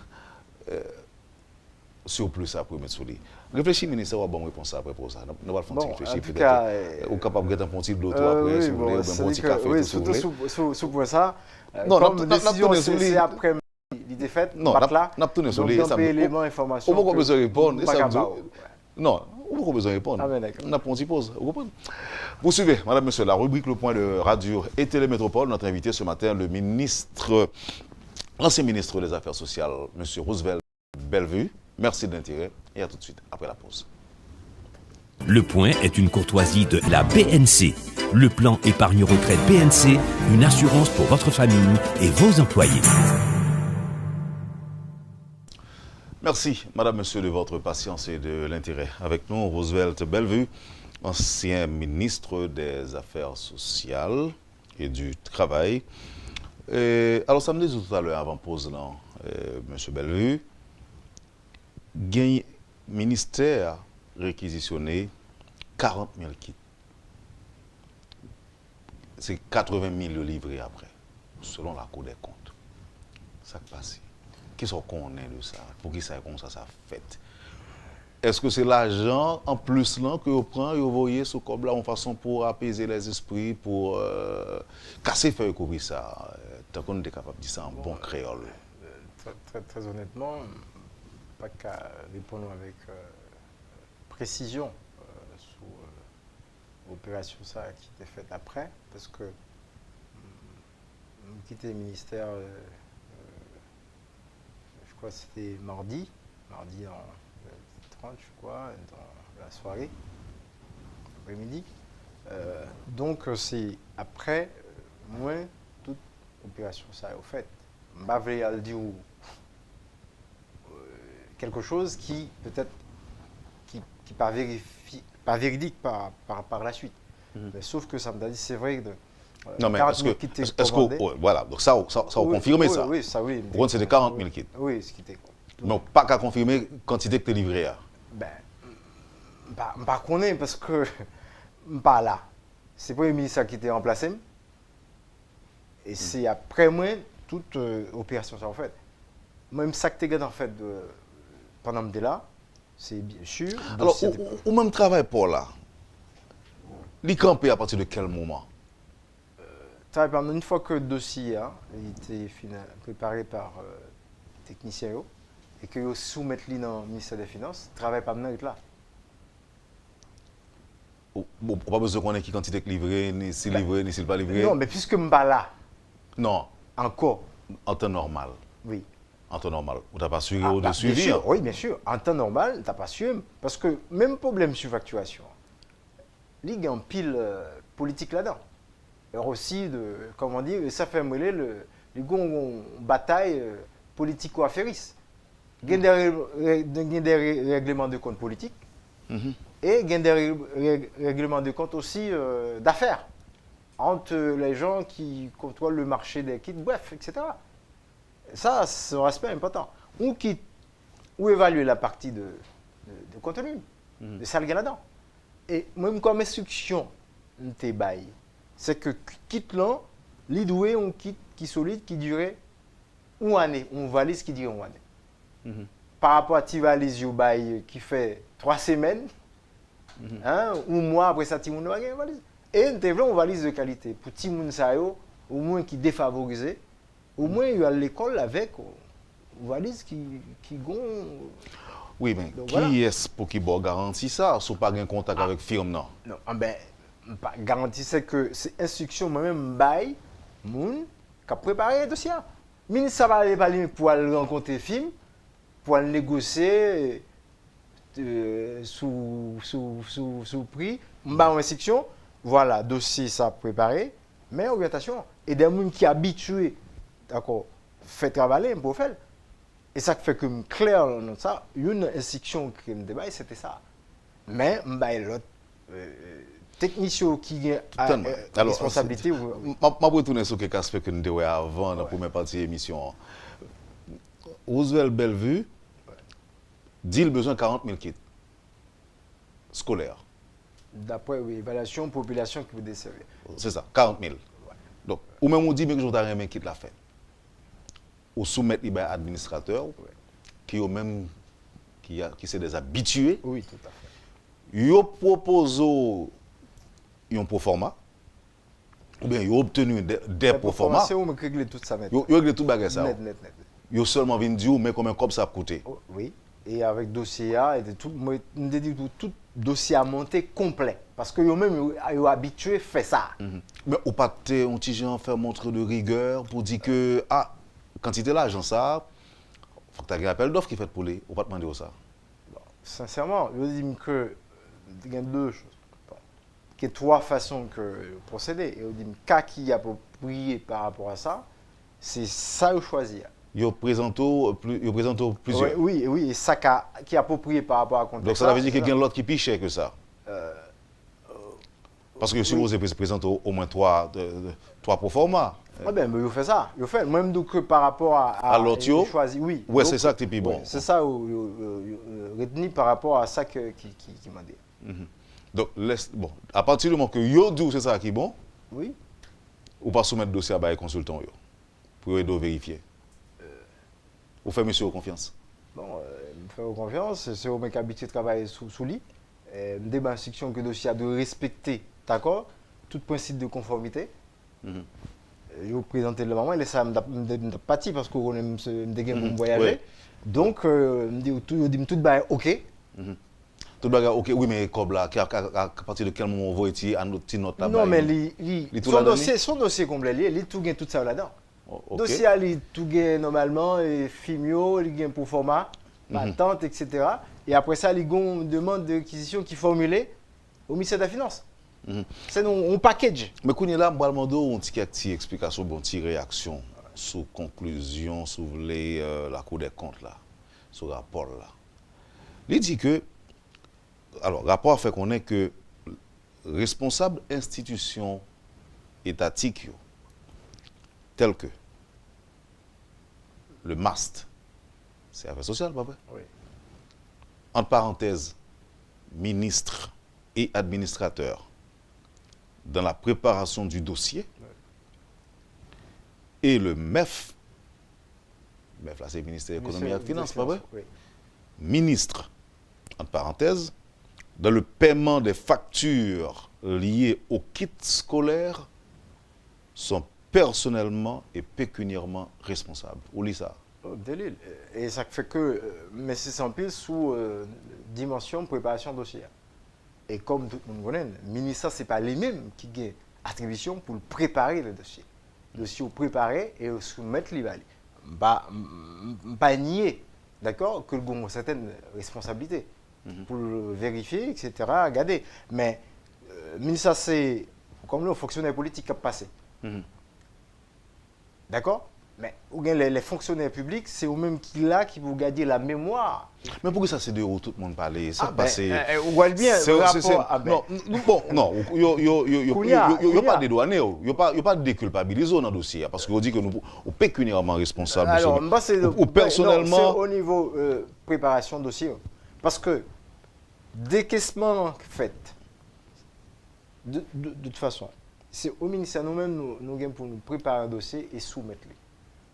surplus ça pour mettre sur lui. Réfléchis, ministère, on va bonne réponse après pour ça. Nous allons Bon, réfléchir. en tout cas, Ou capable de mettre un petit de l'autre après, si vous voulez, ou bien un petit café. Oui, surtout sous pour ça. Non, comme décision, c'est après l'idée faite, non, là. n'a tourné sur Donc, lui. on peut éléments, informations. On va besoin de répondre. Non, non, on va besoin de répondre. Ah, ben d'accord. On a une pause. Vous comprenez? Vous suivez, madame, monsieur, la rubrique Le Point de Radio et Télémétropole. Notre invité ce matin, l'ancien ministre des Affaires sociales, monsieur Roosevelt Bellevue. Merci de l'intérêt et à tout de suite après la pause. Le Point est une courtoisie de la BNC. Le plan épargne retraite BNC, une assurance pour votre famille et vos employés. Merci, madame, monsieur, de votre patience et de l'intérêt. Avec nous, Roosevelt Bellevue, ancien ministre des Affaires sociales et du Travail. Alors, ça me dit tout à l'heure, avant pause, là, monsieur Bellevue, gagne ministère réquisitionné 40 000 kits. C'est 80 000 livrés après, selon la Cour des comptes. Ça qui passe. Qu'est-ce qu'on connaît de ça? Pour qui ça comme ça fait? Est-ce que c'est l'argent en plus là que vous prenez et vous voyez ce comme là en façon pour apaiser les esprits, pour casser feuille comme ça? Tant qu'on est capable de dire ça en bon créole. Très honnêtement, pas qu'à répondre avec précision sur l'opération ça qui était faite après, parce que on quitté le ministère, je crois que c'était mardi en 30, je crois, dans la soirée, après-midi. Donc c'est après, moins toute opération ça au fait. Je vais dire quelque chose qui peut-être qui pas véridique par la suite. Mais sauf que ça me dit c'est vrai que non mais est-ce que voilà, donc ça on confirme ça. Oui, ça oui. Pour c'était 40 000 kits. Oui, ce qui était. Non, pas qu'à confirmer quantité que tu es livré. Ben pas connaît parce que pas là. C'est pas le ministère qui était remplacé. Et c'est après moi toute opération ça en fait. Même ça que tu as en fait pendant que là, c'est bien sûr. Alors, ou même travail pour là, il campé à partir de quel moment? Une fois que le dossier il était préparé par technicien et que vous soumettez dans le ministère des Finances, travail pas maintenant là. Bon, pas besoin qu'on ait qui quantité livrée, ni si livré, ni si pas livré. Non, mais puisque je ne suis pas là. Non. Encore. En temps normal. Oui. En temps normal. Vous n'avez pas suivi au suivi? Oui, bien sûr. En temps normal, tu n'as pas suivi. Parce que même problème sur facturation, il y a un pile politique là-dedans. Et aussi, comment dire, ça fait mêler une bataille politico-affairiste. Il y a des règlements de compte politiques et il y a des règlements de compte aussi d'affaires entre les gens qui contrôlent le marché des kits, bref, etc. Ça, c'est un aspect important. Ou évaluer la partie de contenu, de ça là-dedans. Et même comme instruction, c'est que kit là, l'idoué, on kit qui solide, qui durait une année, on valise qui durait une année. Par rapport à ti valise qui fait 3 semaines, ou mois après ça, ti moun va gagner valise. Et on valise de qualité. Pour ti moun sa yo, au moins qui défavorisé, au moins il y a l'école avec une valise qui gon. Oui, mais donc, qui est-ce pour qui garantit ça? Si vous n'avez pas de contact avec la firme, non? Non, ben, garantie, c'est que c'est instruction moi-même, bail, moun, qui a préparé le dossier. Le ministre va aller pour aller rencontrer le film, pour aller négocier sous prix, en instruction, voilà, dossier ça préparé, mais orientation. Et des gens qui sont habitués, d'accord, fait travailler pour faire. Et ça fait que clair dans ça, une instruction qui me débat, c'était ça. Mais l'autre technicien qui a la responsabilité. Je vais retourner sur quelques aspects que nous avons avant dans la première partie de l'émission. Roosevelt Bellevue dit le besoin de 40 000 kits scolaires. D'après l'évaluation population qui vous desservir. C'est ça, 40 000. Ouais. Donc, ou même on dit que je dois un kit la fait. Ou soumettre les administrateurs qui ont même qui sont des habitués. Oui, tout à fait. Ils proposent un proforma, ou bien ils ont obtenu des proformas. C'est où me régler tout ça net. Ils ont réglé tout bagage ça. Net. Ils ont seulement venu dire mais combien comme ça a coûté. Oui, et avec dossier A, et tout, moi, je dis tout dossier à monter complet. Parce que eux-mêmes, ils sont habitués à faire ça. Mais ou pas un petit gens faire montre de rigueur pour dire que quantité l'argent ça, faut que tu aies un appel d'offres qui fait pour les, ou pas demander ça. Bon, sincèrement, je dis que il y a deux choses. Il y a trois façons de procéder. Et je dis cas qui est approprié par rapport à ça, c'est ça que choisir. Ils présentent plusieurs. Oui, et ça qui est approprié par rapport à contexte. Donc ça veut dire qu'il y a l'autre qui est plus cher que ça. Parce que si vous avez présenté au moins trois proformas. Ah ben, mais vous faites ça. Vous faites même donc par rapport à l'autre, choisi. Oui. Ouais, c'est ça qui est plus bon. C'est ça retenu par rapport à ça qui m'a dit. Donc, bon, à partir du moment que yo dit c'est ça qui est bon, oui. Ou pas soumettre le dossier à les consultants pour aider à vérifier. Vous faites monsieur confiance? Bon, je fais confiance. C'est au mec habitué de travailler sous lit. Je dis instruction que le dossier a de respecter, d'accord, tout principe de conformité. Je vous présenter le moment, et ça me parti parce qu'on aime me voyager. Ouais. Donc, je dis tout est OK. Tout le bagage, ok, oui, mais comme là, à partir de quel moment on va être à notre note là-bas? Non, mais son dossier complet, il tout gagne tout ça là-dedans. Okay. Dossier, il tout gagne normalement, et FIMIO, il gagne pour format, patente, etc. Et après ça, il gagne une demande d'acquisition qui est formulée au ministère de la Finance. C'est un package. Mais quand on est là, je vais demander une petite explication, une petite réaction sur conclusion, sur la Cour des comptes, là, sur le rapport là. Il dit que alors, le rapport fait qu'on est que responsable institutions étatiques telles que le MAST, c'est affaires sociales, pas vrai? Oui. Entre parenthèses, ministre et administrateur dans la préparation du dossier, et le MEF, là c'est le ministère de l'économie et des finances, pas vrai? Oui. Ministre, entre parenthèses, dans le paiement des factures liées aux kits scolaires, sont personnellement et pécuniairement responsables. Ou lit ça? Délile. Et ça fait que, mais c'est sans pile sous dimension préparation dossier. Et comme tout le monde connaît, le ministère, ce n'est pas lui-même qui a attribution pour préparer le dossier. Le dossier préparé et soumettre l'IVALI. Pas nier, d'accord, que le gouvernement a certaines responsabilités. Pour le vérifier, etc., regarder. Mais le ministère, c'est comme le fonctionnaire politique qui a passé. D'accord? Mais les fonctionnaires publics, c'est eux-mêmes qui vont garder la mémoire. Mais pourquoi ça c'est de où tout le monde parle? Ça on voit bien le rapport. Non, il n'y a pas de douane, il n'y a pas de déculpabiliser dans le dossier. Parce qu'on dit que nous sommes pécuniairement responsables. Alors, ou personnellement. C'est au niveau préparation de dossier. Parce que décaissement fait, de toute façon, c'est au ministère nous-mêmes, nous avons pour nous préparer un dossier et soumettre-le.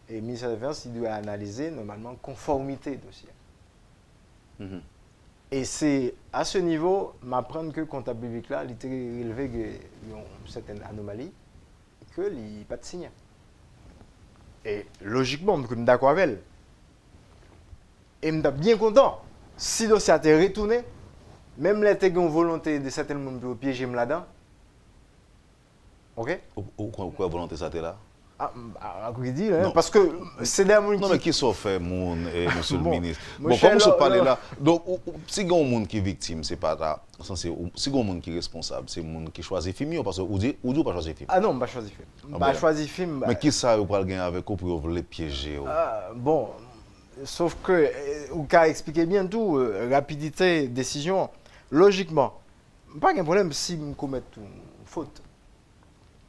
Et le ministère de la Finance, il doit analyser normalement conformité dossier. Et c'est à ce niveau, m'apprendre que le comptable public là, il était relevé une certaine anomalie, qu'il n'y a pas de signe. Et logiquement, je suis d'accord avec elle. Et je suis bien content. Si le dossier a été retourné, même les gens ont volonté de certains monde pour piéger là-dedans. Ok? Pourquoi volonté ça là? Parce que c'est des gens qui... Non, mais qui sont fait, monsieur le ministre? Bon, comme je parle là, donc, si il y a un monde qui est victime, c'est pas là. Si il y a un monde qui est responsable, c'est un monde qui choisit film, parce que vous dites pas choisir film. Ah non, je ne choisis film. Je choisis film. Mais qui ça, vous parlez avec vous pour les piéger? Bon, sauf que, vous pouvez expliquer bien tout, rapidité, décision, logiquement, pas de problème si je commets une faute,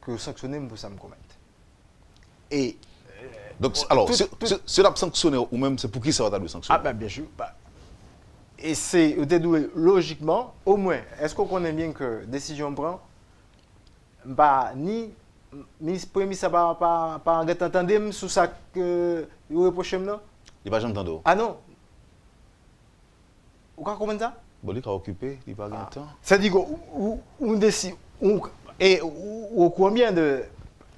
que sanctionner pour ça me commettre. Et donc, alors, c'est la sanctionner ou même c'est pour qui ça va être sanctionner? Ah ben bien sûr. Et c'est logiquement, au moins, est-ce qu'on connaît bien que décision prend, ni premier ça pas entendre sur ça que vous reprochez non? Il va jamais entendre. Ah non. Vous comprenez comment ça? Bon, il est occupé, il n'a pas de temps. C'est-à-dire qu'on décide, ou combien de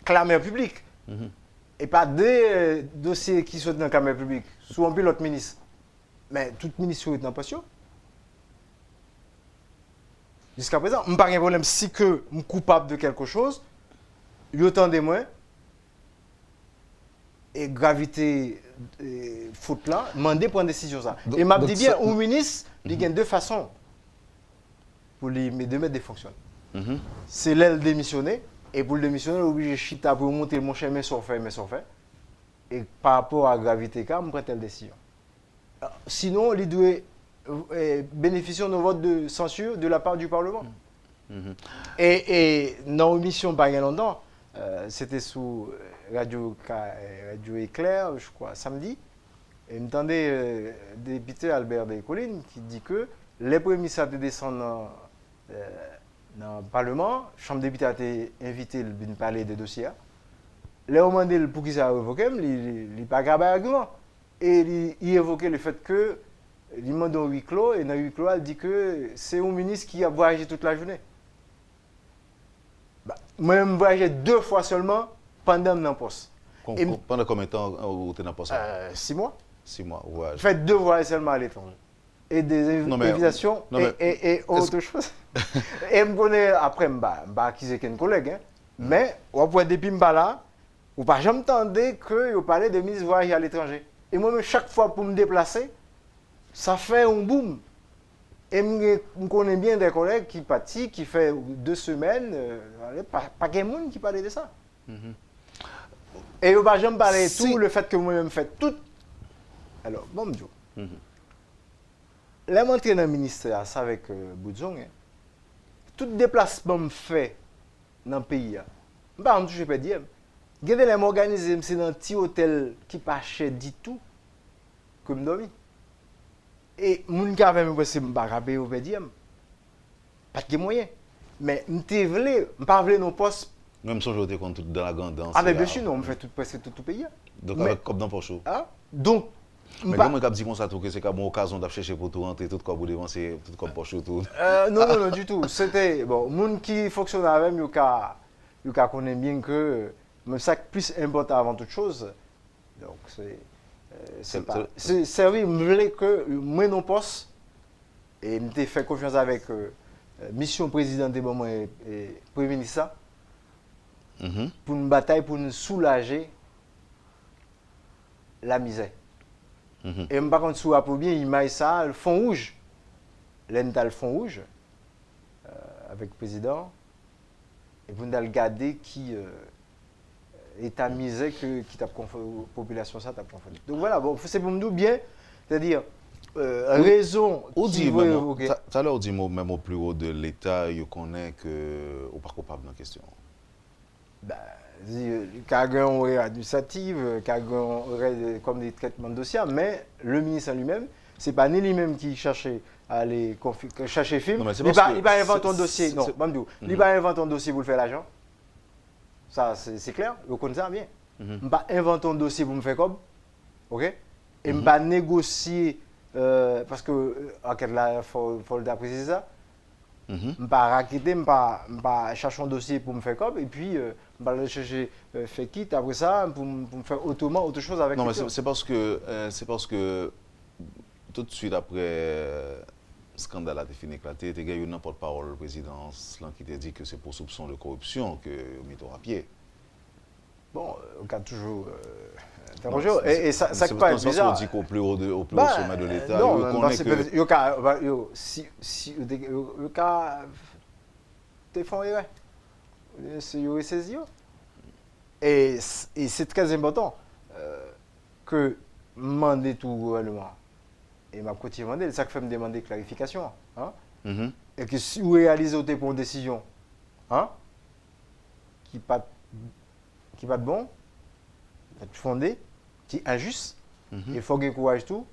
clameurs publiques, et pas des dossiers qui sont dans la clameur publique, sous un pilote ministre. Mais tout ministre est dans la passion. Jusqu'à présent, je n'ai pas de problème si que je suis coupable de quelque chose, il y a autant de moins, et gravité faute là, demander pour une décision ça. Et m'a dit bien, un ministre, il y a deux façons pour lui de mettre des fonctions. C'est l'aile démissionner, et pour le démissionner, il est obligé de chita pour monter mon chemin sur fait, mais sur fait. Et par rapport à la gravité, je prends telle décision. Sinon, il doit bénéficier d'un vote de censure de la part du Parlement. Et dans l'émission pas longtemps, c'était sous Radio Éclair, je crois, samedi. Et je m'entendais le député Albert Descollines qui dit que les premiers ministres descendent dans le Parlement, la Chambre des députés a été invitée à parler des dossiers. Les demandé pour qu'ils soient évoqués, il n'a pas grave argument. Et il évoquait le fait que il demande un huis clos, et dans le huis clos, il dit que c'est un ministre qui a voyagé toute la journée. Moi, je voyagé 2 fois seulement pendant mon poste. Pendant combien de temps vous êtes dans le poste? 6 mois. 6 mois, ouais. Je fais 2 voyages seulement à l'étranger. Et des invitations et autre chose. Et je connais, après, je ne vais pas acquiser qu'un collègue. Mais, depuis que je suis là, je ne pas jamais entendu que vous parlez de ministre voyage à l'étranger. Et moi, chaque fois pour me déplacer, ça fait un boom. Et je connais bien des collègues qui partent, qui font 2 semaines, pas de monde qui parlait de ça. Et je ne vais jamais parler de tout le fait que moi-même fais tout. Alors, bon, je dis. Là, je suis dans le ministère, ça avec Boudzong. Tout déplacement que je fais dans le pays, je ne peux pas dire. Je vais m'organiser dans un petit hôtel qui n'est pas cher du tout, comme je dormi. Et les gens qui avaient me passé, je ne peux pas dire. Pas de moyens. Mais je ne veux pas nos postes. Même si je suis dans la grande danse. Ah, mais bien sûr, non, on fait presque tout le pays. Donc, avec comme dans le poche. Donc, mais comment on dit comme ça, que c'est une occasion de chercher pour tout rentrer, tout comme vous dépenser, tout comme poche, tout. Non, du tout. C'était, bon, les gens qui fonctionnent avec moi, ils connaissent bien que, mais ça plus important avant toute chose. Donc, c'est servi, je voulais que moi, non poste, et je m'étais fait confiance avec mission président des moments et Premier ministre, pour une bataille, pour nous soulager la misère. Et par contre, sous pour bien, il m'a ça, le fond rouge. L'ental le fond rouge, avec le président, et vous allez regarder qui est à misère qui t'a confronté, la population ça t'a confronté. Donc voilà, bon, c'est pour nous bien, c'est-à-dire, raison qui veut évoquer. Tout à l'heure, on dit même au plus haut de l'État, il connaît que on n'est pas coupable dans la question. Quelqu'un aurait administrative, quelqu'un aurait comme des traitements de dossiers, mais le ministre lui-même, ce n'est pas ni lui-même qui cherchait à aller chercher film. Il ne va pas inventer un dossier. Non, il ne va pas inventer un dossier pour le faire l'argent. Ça, c'est clair, vous connaissez ça bien. Il ne va pas inventer un dossier pour me faire comme. OK? Et il ne va pas négocier, parce que, il faut préciser ça. Je ne vais pas raqueter, je ne vais pas chercher un dossier pour me faire comme, et puis je vais aller chercher fait quitte après ça pour me faire autre chose avec. Non, mais c'est parce que tout de suite après le scandale a été fini éclaté, il y a eu une porte-parole de la présidence qui t'a dit que c'est pour soupçon de corruption que vous mettez à pied. Bon, on a toujours interrogé. Et ça ne pas être bizarre. On dit qu'au plus haut sommet de l'État, non, si le cas te font erreur, c'est saisi. Et c'est très important que demander tout au gouvernement. Et ma continué à demander, c'est ça qui fait me demander clarification. Et que si vous réalisez pour une décision qui n'est pas bon, fondé, qui est injuste, il faut qu'il courage tout,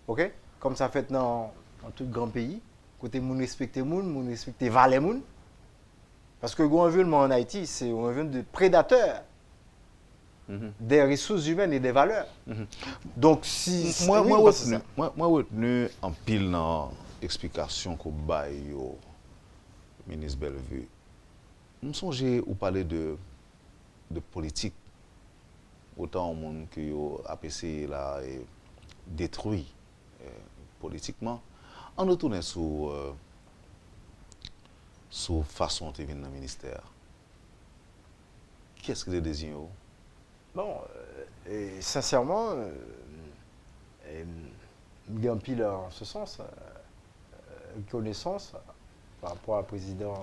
ok? Comme ça fait dans tout grand pays, côté moun respecte moun respecte valé moun, parce que le gouvernement en Haïti, c'est un gouvernement de prédateurs. des ressources humaines et des valeurs. Donc, si... Moi, oui, moi, c'est ça. moi, retenu en pile dans l'explication qu'on baille au ministre Bellevue. Nous songeons ou parler de politique. Autant au monde que a essayé là et détruit politiquement. On retourne sur façon de venir dans le ministère. Qu'est-ce que les désigne? Bon, et sincèrement, il y a un pile en ce sens, une connaissance par rapport au président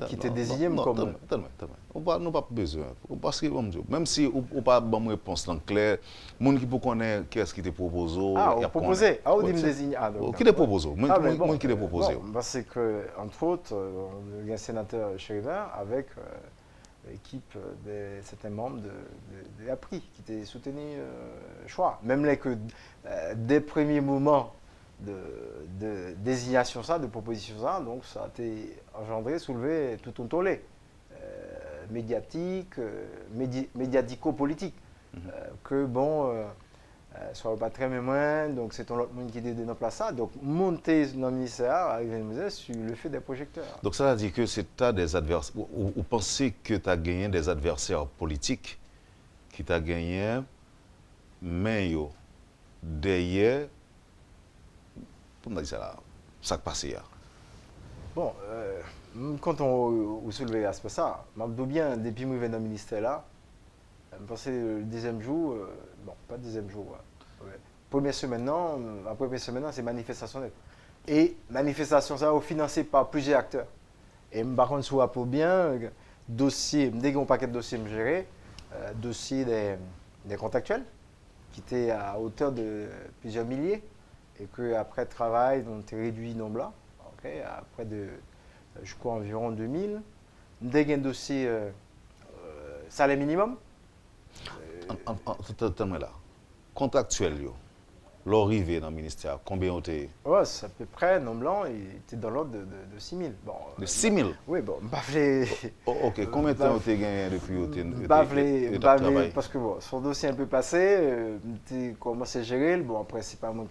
qui était désigné comme... Tellement. On n'a pas besoin. Parce que, même si on n'a pas de bonne réponse en clair, les gens qui peut connaître qu'est-ce qui te propose. Ah, on proposé. Ah, on dit me désigner. Qui te propose? Moi qui te propose. C'est que, entre autres, il y a un sénateur Chérivin avec l'équipe de certains membres de l'APRI qui étaient soutenus choix. Même là que dès premiers moments de désignation ça, de proposition ça, donc ça a été engendré, soulevé tout un tollé médiatique, médiatico-politique. Que bon, soit pas très moins, donc c'est l'autre monde qui est dans place ça. Donc monter dans le ministère, arriver sur le fait des projecteurs. Donc ça veut dire que c'est des adversaires, ou pensez que tu as gagné des adversaires politiques qui t'a gagné, mais derrière, pour me dire ça là, ça qui passe là. Bon, quand on soulevait l'aspect ça, je me bien, depuis que je viens dans le ministère là, je pensais le deuxième jour, bon, pas le deuxième jour, ouais. Première semaine, non, après première semaine, c'est manifestation. Et manifestation, ça est financée par plusieurs acteurs. Et par contre, soit pour bien, dossier, dès qu'on paquet de dossiers me gérer, dossier des contractuels, qui étaient à hauteur de plusieurs milliers, et qu'après travail, on a réduit le nombre là, okay, après je crois environ 2000. Dès qu'il y a un dossier salaire minimum. Là, contractuel, l'arrivée dans le ministère, combien on était? Ouais, c'est à peu près, nombre blanc, il était dans l'ordre de 6 000. Bon, de 6 000? Oui, bon, ok, combien de temps on gagné depuis le travail? Parce que bon, son dossier un peu passé, tu commencé à gérer, bon après c'est pas moi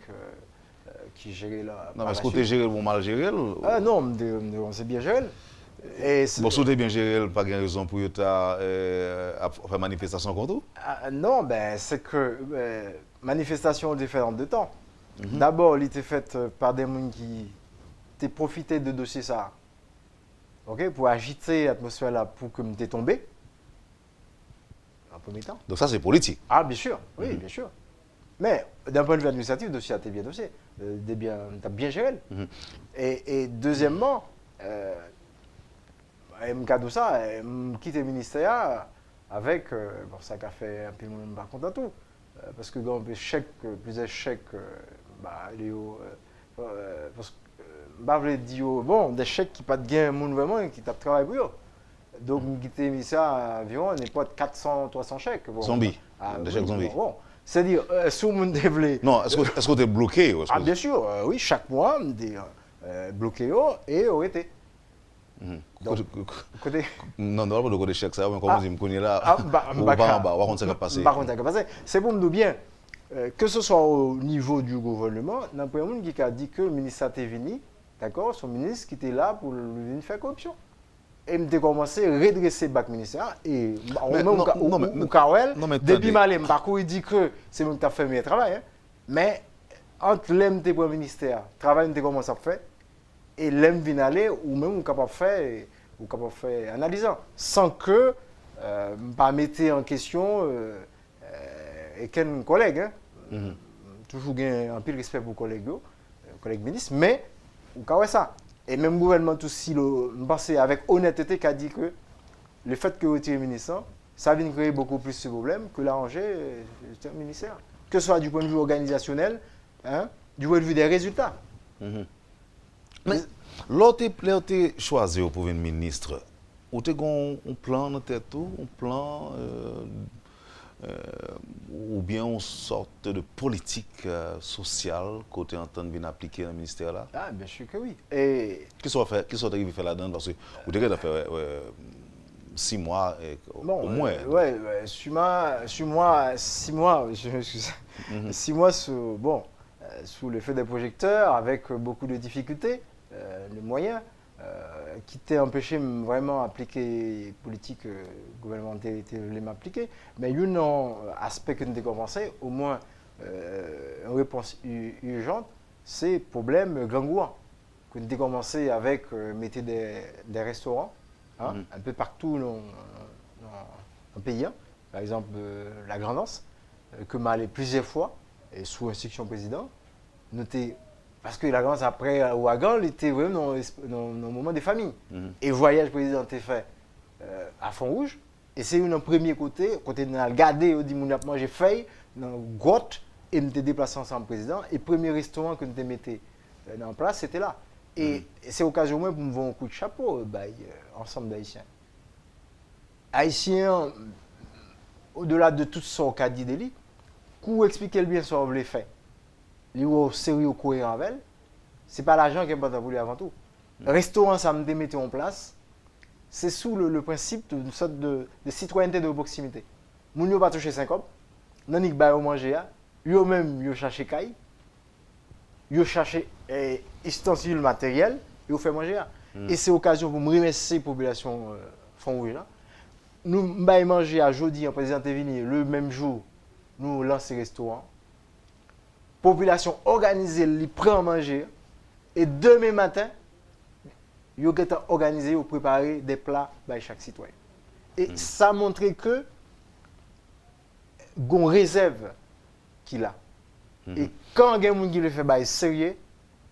qui gérait là. Non, mais est-ce que tu géré ou mal géré? Ah non, on s'est bien géré. Bon, si tu es bien géré, pas de raison pour faire manifestation contre vous? Non, ben, c'est que manifestation différente de temps. D'abord, elle était faite par des gens qui ont profité de dossier ça, okay, pour agiter l'atmosphère là pour que tu tombé. En premier temps. Donc ça, c'est politique? Ah, bien sûr, oui, bien sûr. Mais d'un point de vue administratif, le dossier a été bien dossier. Tu as bien géré. Et deuxièmement, tout ça, quitter le ministère avec, bon, ça a fait un peu moins par contre à tout. Parce que dans plusieurs chèques, parce que, bon, des chèques qui n'ont pas de gain vraiment, qui tapent travail pour eux. Donc, quitter le ministère à environ, on n'est pas de 400, 300 chèques. Bon, zombies, des chèques zombies. Bon, c'est-à-dire, si on développe. Non, est-ce que tu es bloqué? Bien sûr, oui, chaque mois, on est bloqué et arrêté. Donc, côté... Non, pas de côté chèque, ça, mais comme je me connais là, on va contre ça qui passe. C'est pour nous bien, que ce soit au niveau du gouvernement, il y a un monde qui a dit que le ministre était venu, d'accord, son ministre qui était là pour venir faire corruption. Et il a commencé à redresser le ministère. Et au Kawel, depuis Malem, il dit que c'est lui qui a fait le travail. Hein. Mais entre l'MT pour le ministère, le travail qui commence à faire, et l'aime vient aller, ou même capable de faire analysant, sans que pas mettre en question et qu'un collègue. Hein. Toujours un pile respect pour les collègues ministres, mais ou ça. Et même le gouvernement aussi, avec honnêteté, qui a dit que le fait que vous retirez le ministre, ça vient créer beaucoup plus de problèmes que l'arranger le ministère. Que ce soit du point de vue organisationnel, hein, du point de vue des résultats. Mais l'autre choisi pour devenir ministre, vous avez un plan dans tête, un plan ou bien une sorte de politique sociale côté entendre bien appliquer dans le ministère là? Ah, bien sûr que oui. Et qu'est-ce que vous arrivé à faire là-dedans? Parce que vous devez faire 6 mois Bon, au moins. Ouais, 6 mois, 6 mois, six mois sous le feu des projecteurs, avec beaucoup de difficultés, les moyens, qui t'ont empêché vraiment d'appliquer politique gouvernementale, les m'appliquer. Mais il y a un aspect que nous avons commencé, au moins une réponse urgente, c'est le problème gangouan. Que nous avons commencé avec mettre des restaurants, un peu partout dans le pays. Par exemple, la Grandance, que m'a allé plusieurs fois, et sous instruction président, noté. Parce que la Grandance, après Ouagan, il était vraiment dans le moment des familles. Et le voyage président était fait à Font-Rouge. Et c'est un premier côté, côté de regarder, on dit, j'ai fait dans une grotte, et nous étions déplacés ensemble président. Et le premier restaurant que nous avons mis en place, c'était là. Et c'est l'occasion pour me voir un coup de chapeau, ensemble d'Haïtiens. Haïtiens, au-delà de tout ce qu'a dit Deli, pour expliquer bien ce qu'on voulait faire. Les sérieux cohérent avec elle, ce n'est pas l'argent qui est important pour lui avant tout. Le restaurant, ça me démettait en place, c'est sous le principe d'une sorte de citoyenneté de proximité. Moun yo pas touché 5 hommes, nan ik bay au manger, yo même yo cherché caille, yo cherché ustensiles matériels, yo fait manger. Et c'est l'occasion pour me remercier la population Font-Rouge là. Nous m'bay manger à jeudi en président Tevini, le même jour, nous lancer restaurant. Population organisée, ils prennent à manger. Et demain matin, ils ont organisé, ils ont préparé des plats par chaque citoyen. Et ça montre que il y a une réserve qu'il a. Et quand il y a des gens qui le font sérieux,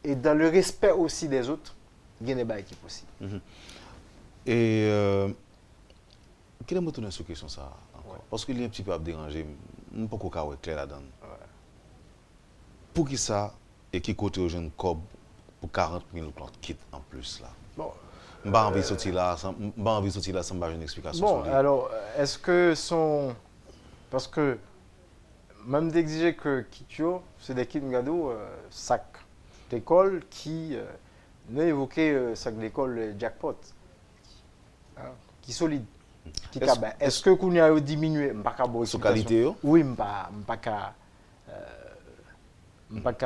et dans le respect aussi des autres, il y a des choses qui sont possibles. Et quel est mon tourner sur la question ça encore? Parce qu'il y a un petit peu à déranger, je ne peux pas clair là-dedans. Pour qui ça et qui côté aux jeunes cob pour 40 000 kits en plus là? Bon, je n'ai pas envie de sortir là sans avoir une explication. Bon, alors, est-ce que son. Parce que, même d'exiger que Kitio, c'est des kits Ngado, sac d'école qui n'a évoqué sac d'école jackpot, qui est solide. Est-ce que qu'on a diminué? Sur qualité? Oui, je ne sais pas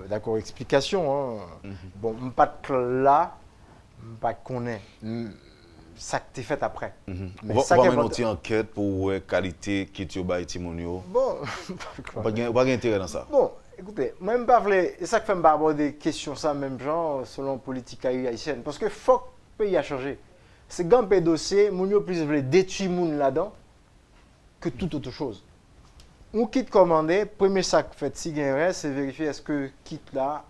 d'accord explication. Bon, je ne sais pas là, je ne sais pas connaître ça que tu fait après. On va faire une petite enquête pour la qualité qui tu as Timonio. Bon, pas d'intérêt dans ça. Bon, écoutez, moi je ne sais pas, et ça que fait me aborder des questions ça même genre selon la politique haïtienne parce que faut que le pays a changé. C'est grand dossier, Mounio plus veut détruire moun là-dedans que toute autre chose. On quitte commandé, premier sac fait si gain c'est vérifier est-ce que quitte là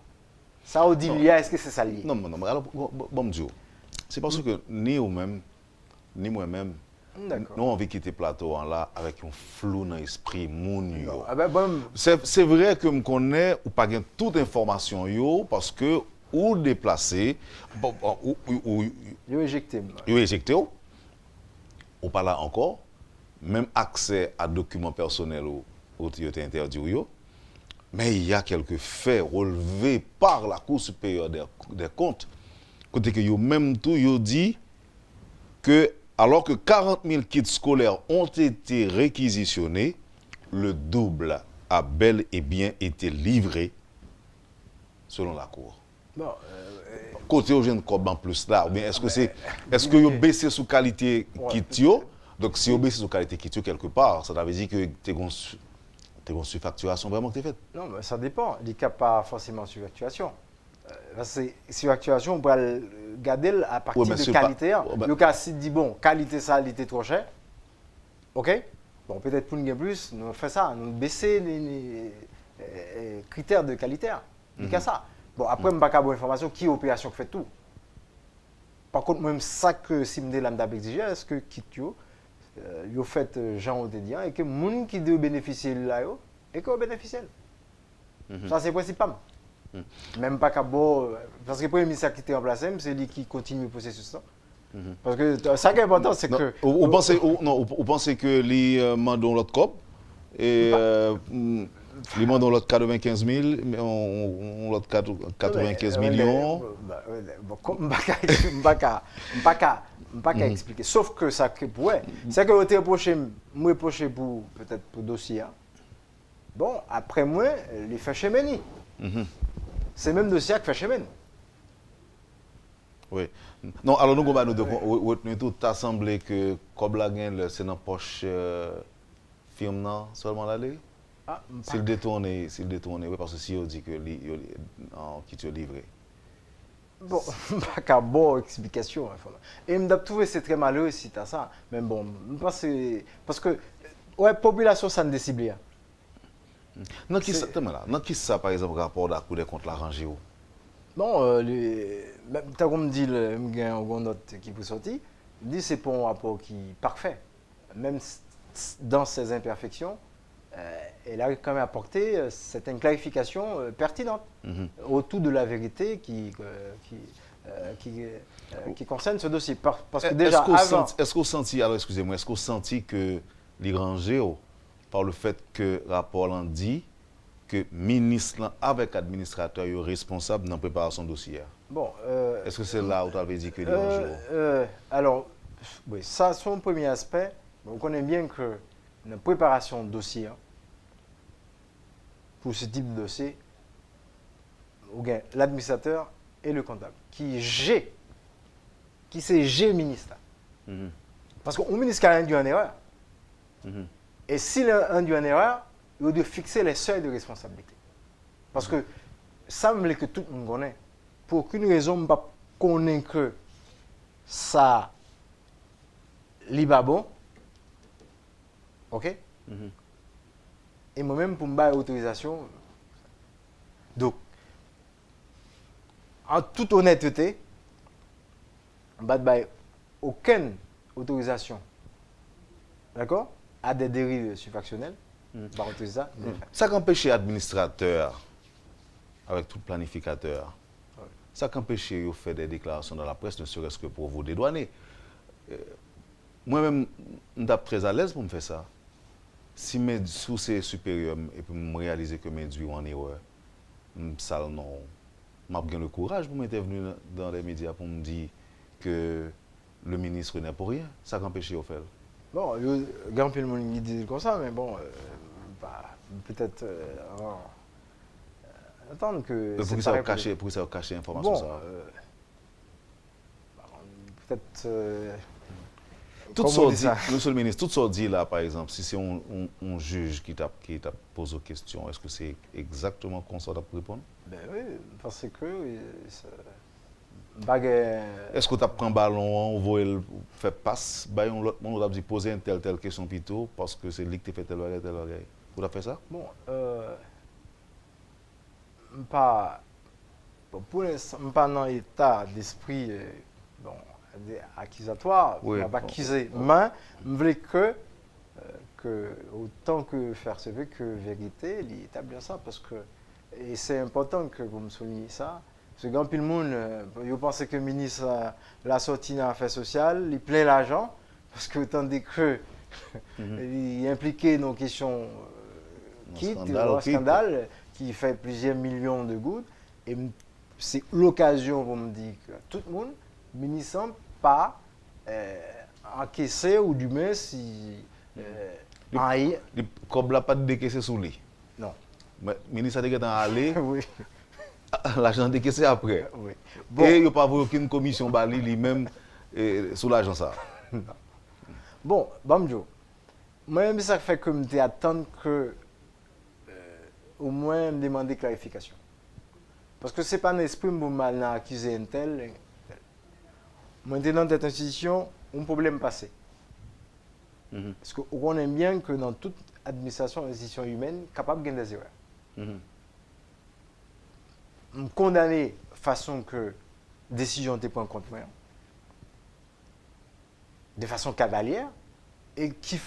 ça au dit lié, est-ce que c'est ça lié? Non, alors bon Dieu. C'est parce que ni vous-même ni moi-même nous avons envie de quitter le plateau là avec un flou dans l'esprit moun yo. C'est vrai que me connais ou pas toute information yo parce que ou déplacé yo éjecté. Yo éjecté ou pas là encore même accès à documents personnels ou interdit yo. Mais il y a quelques faits relevés par la Cour supérieure des comptes côté que yo même tout yo dit que alors que 40 000 kits scolaires ont été réquisitionnés, le double a bel et bien été livré selon la Cour. Bon, côté aux jeunes cob en plus là, ou bien est-ce que vous baissez sous qualité kit yo? Donc si vous baissez sous qualité kit yo quelque part, ça veut dire que tu as une surfacturation vraiment que tu faite. Non, mais ça dépend. Il n'y a pas forcément surfacturation. Surfacturation, on peut garder à partir de qualité. Le cas si dit bon, qualité ça, il était trop cher. OK? Bon, peut-être pour nous gagner plus, nous faisons ça, nous baisser les critères de qualité. Il y a ça. Bon, après, je n'ai pas de information qui est opération qui fait tout. Par contre, même ça que si je me exige, est-ce que Kitio, vous faites Jean Odédian et que les gens qui doivent bénéficier de là, et que vous bénéficiez. Ça, c'est principal. Même pas qu'à parce que le premier ministre qui était en place, c'est lui qui continue le processus. Parce que ça qui est important, c'est que. Vous pensez que les mandons l'autre COP et les mandons l'autre 95 000, mais on l'autre 95 millions. pas qu'à expliquer. Sauf que ça, ouais, c'est que vous êtes reproché, moi reproché pour peut-être pour dossier. Hein. Bon, après moi, les fait chez Meni. C'est même dossier qui fait chez Meni. Oui. Non, alors nous, nous retenons tout, t'as semblé que comme la gain, c'est dans la poche firme non, seulement l'aller. Ah, s'il détourne, oui, parce que si on dit que qui te livré. Bon, pas qu'à bonne explication. Et je trouve que c'est très malheureux si tu as ça. Mais bon, parce que, ouais, population, ça ne décible. Non, qui ça, par exemple, rapport à la Cour des comptes, la rangée où? Non, comme dit le note qui peut sortir, dit c'est pour un rapport qui est parfait. Même dans ses imperfections, elle a quand même apporté certaines clarifications pertinentes autour de la vérité qui concerne ce dossier. Parce que déjà, est-ce qu'on sentit, alors excusez-moi, est-ce qu'on sentit que les rangés, par le fait que le rapport en dit, que le ministre avec l'administrateur est responsable dans la préparation du dossier? Bon, est-ce que c'est là où tu avais dit que les rangés? Alors, oui, ça, c'est un premier aspect. On connaît bien que la préparation de dossier, pour ce type de dossier, l'administrateur et le comptable, qui c'est G ministre. Parce qu'au ministre a induit en erreur. Et s'il a induit en erreur, il doit fixer les seuils de responsabilité. Parce que ça me que tout le monde connaît. Pour aucune raison, je ne connais pas que ça n'est pas bon. OK? Et moi-même, pour me faire autorisation. Donc, en toute honnêteté, je ne vais aucune autorisation. D'accord? À des dérives subfactionnelles. Par autoriser ça. Ça qu'empêche l'administrateur, avec tout planificateur, ça qu'empêche de faire des déclarations dans la presse, ne serait-ce que pour vous dédouaner. Moi-même, je suis très à l'aise pour me faire ça. Si mes sous-c'est supérieur et puis me réaliser que mes dûs en erreur, ça non, m'a bien le courage pour m'intervenir dans les médias pour me dire que le ministre n'est pour rien. Ça qu'empêche de faire. Bon, il y a un peu de monde qui dit comme ça, mais bon, peut-être attendre que. Pour ça cacher l'information. Bon, ça. Peut-être. Tout ça dit, monsieur le ministre, tout ça dit là, par exemple, si c'est un juge qui t'a posé une question, est-ce que c'est exactement comme ça pour répondre? Ben oui, parce que. Est-ce que tu prends un ballon, on va faire passe, on a dit poser une telle question plutôt, parce que c'est lui qui fait telle oreille. Vous avez fait ça? Bon, pas pour l'instant, pas dans l'état d'esprit accusatoire, oui, pas accuser, mais je voulais que autant que faire ce que vérité, il établit ça, parce que, et c'est important que vous me souligniez ça. Parce que quand tout le monde, vous pensez que le ministre l'a sorti dans l'affaire sociale, il plein l'argent, parce que tandis que il est impliqué dans une question un scandale qui fait plusieurs millions de gouttes, et c'est l'occasion pour me dire que tout le monde, le ministre n'a pas encaissé ou du moins si. Comme la pas décaissé sous lui. Non. Mais le ministre a dit qu'il est allé. Oui. L'argent décaissé après. Oui. Bon. Et il n'y a pas aucune commission bali lui-même sous l'argent ça. Bon, Bamjo, moi-même ça fait que je attendre que au moins me demander clarification. Parce que ce n'est pas un esprit pour mal accuser un tel. Maintenant, dans cette institution, un problème passé. Parce qu'on aime bien que dans toute administration, institution humaine, capable de gagner des erreurs. Condamner façon que décision n'était pas en compte de façon cavalière et qui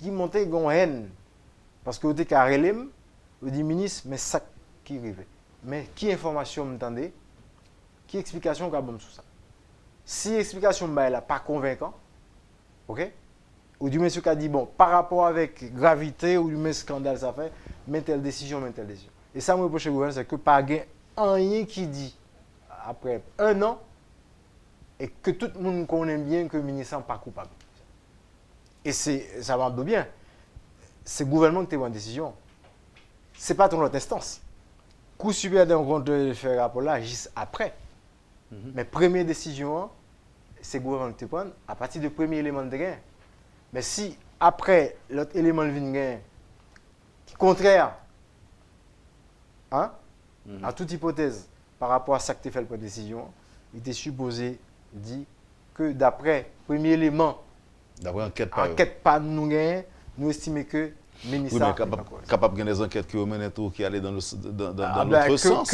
montait une haine parce que vous êtes carré vous dit ministre mais ça qui arrive mais qui information m'entendez qui explication qu'a bon sur ça si explication n'est pas convaincant OK ou du moins ce qu'a dit bon par rapport avec gravité ou du moins scandale ça fait mais telle décision. Et ça, moi, je c'est que pas rien qui dit, après un an, et que tout le monde connaît bien que le ministre n'est pas coupable. Et ça va bien. C'est le gouvernement qui a une décision. Ce n'est pas ton autre instance. Le coup supérieur d'un compte de faire rapport là, juste après. Mais première décision, c'est le gouvernement qui prend à partir du premier élément de gain. Mais si après l'autre élément de gain qui est contraire à toute hypothèse par rapport à ça que tu fait la décision, il était supposé dire que d'après le premier élément, d'après enquête pas nous estimons que le ministère capable de des enquêtes qui mènent tout qui allaient dans l'autre sens.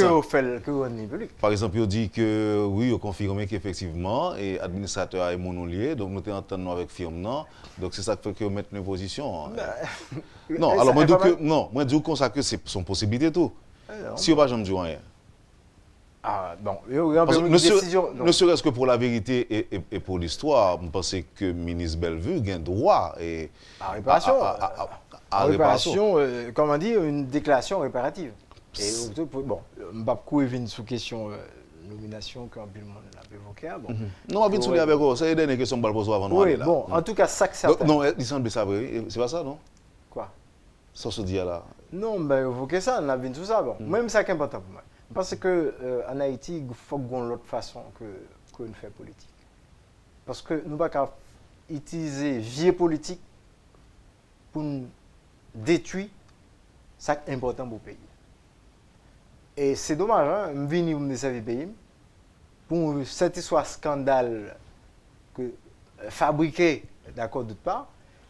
Par exemple, il dit que oui, il confirmé qu'effectivement, l'administrateur est monolié, donc nous entendons avec firme non. Donc c'est ça qui fait que mettre une position. Non, alors moi je dis que c'est son possibilité tout. Si on va jamais dire rien. Bon, ne serait-ce que pour la vérité et pour l'histoire, je pense que le ministre Bellevue a droit à réparation. À réparation, comme on dit, une déclaration réparative. Et bon, Mbapkou est venu sous question nomination quand le monde l'a évoqué. Bon. Non, on vient avec vous. C'est une dernière question que je vais poser avant de oui, bon, en tout cas, ça que certain. Non, il semble ça, c'est pas ça, non? Quoi? Ça se dit là. Non, mais évoquer ça, on a vu tout ça. Bon. Même ça qui est important pour moi. Parce qu'en Haïti, il faut qu'on ait l'autre façon que nous faisons politique. Parce que nous ne pouvons pas utiliser vieux politique pour nous détruire ce qui est important pour le pays. Et c'est dommage, hein, je viens de servir le pays pour cette histoire scandale que fabriqué, d'accord, d'autre part,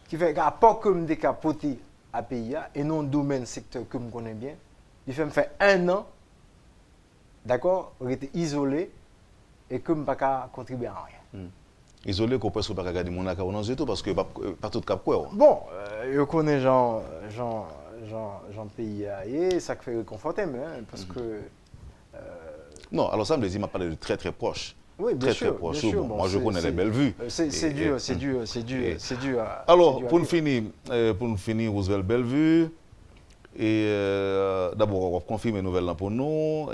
qui fait qu'à part que je décapoter à pays et non domaine secteur que je connais bien, il fait me faire 1 an. D'accord, on était isolé et que je ne peux pas contribuer à rien. Isolé, qu'on peut pas regarder mon account dans tout parce que pas tout cap quoi. Bon, je connais Jean pays et ça fait réconforter parce que non, alors ça me dit m'a parlé de très très proche. Oui, bien sûr, très proche. Bien sûr. Bon, moi je connais les belles vues. C'est dur. Alors pour nous finir Roosevelt Bellevue. Et d'abord, on va confirmer une nouvelle pour nous.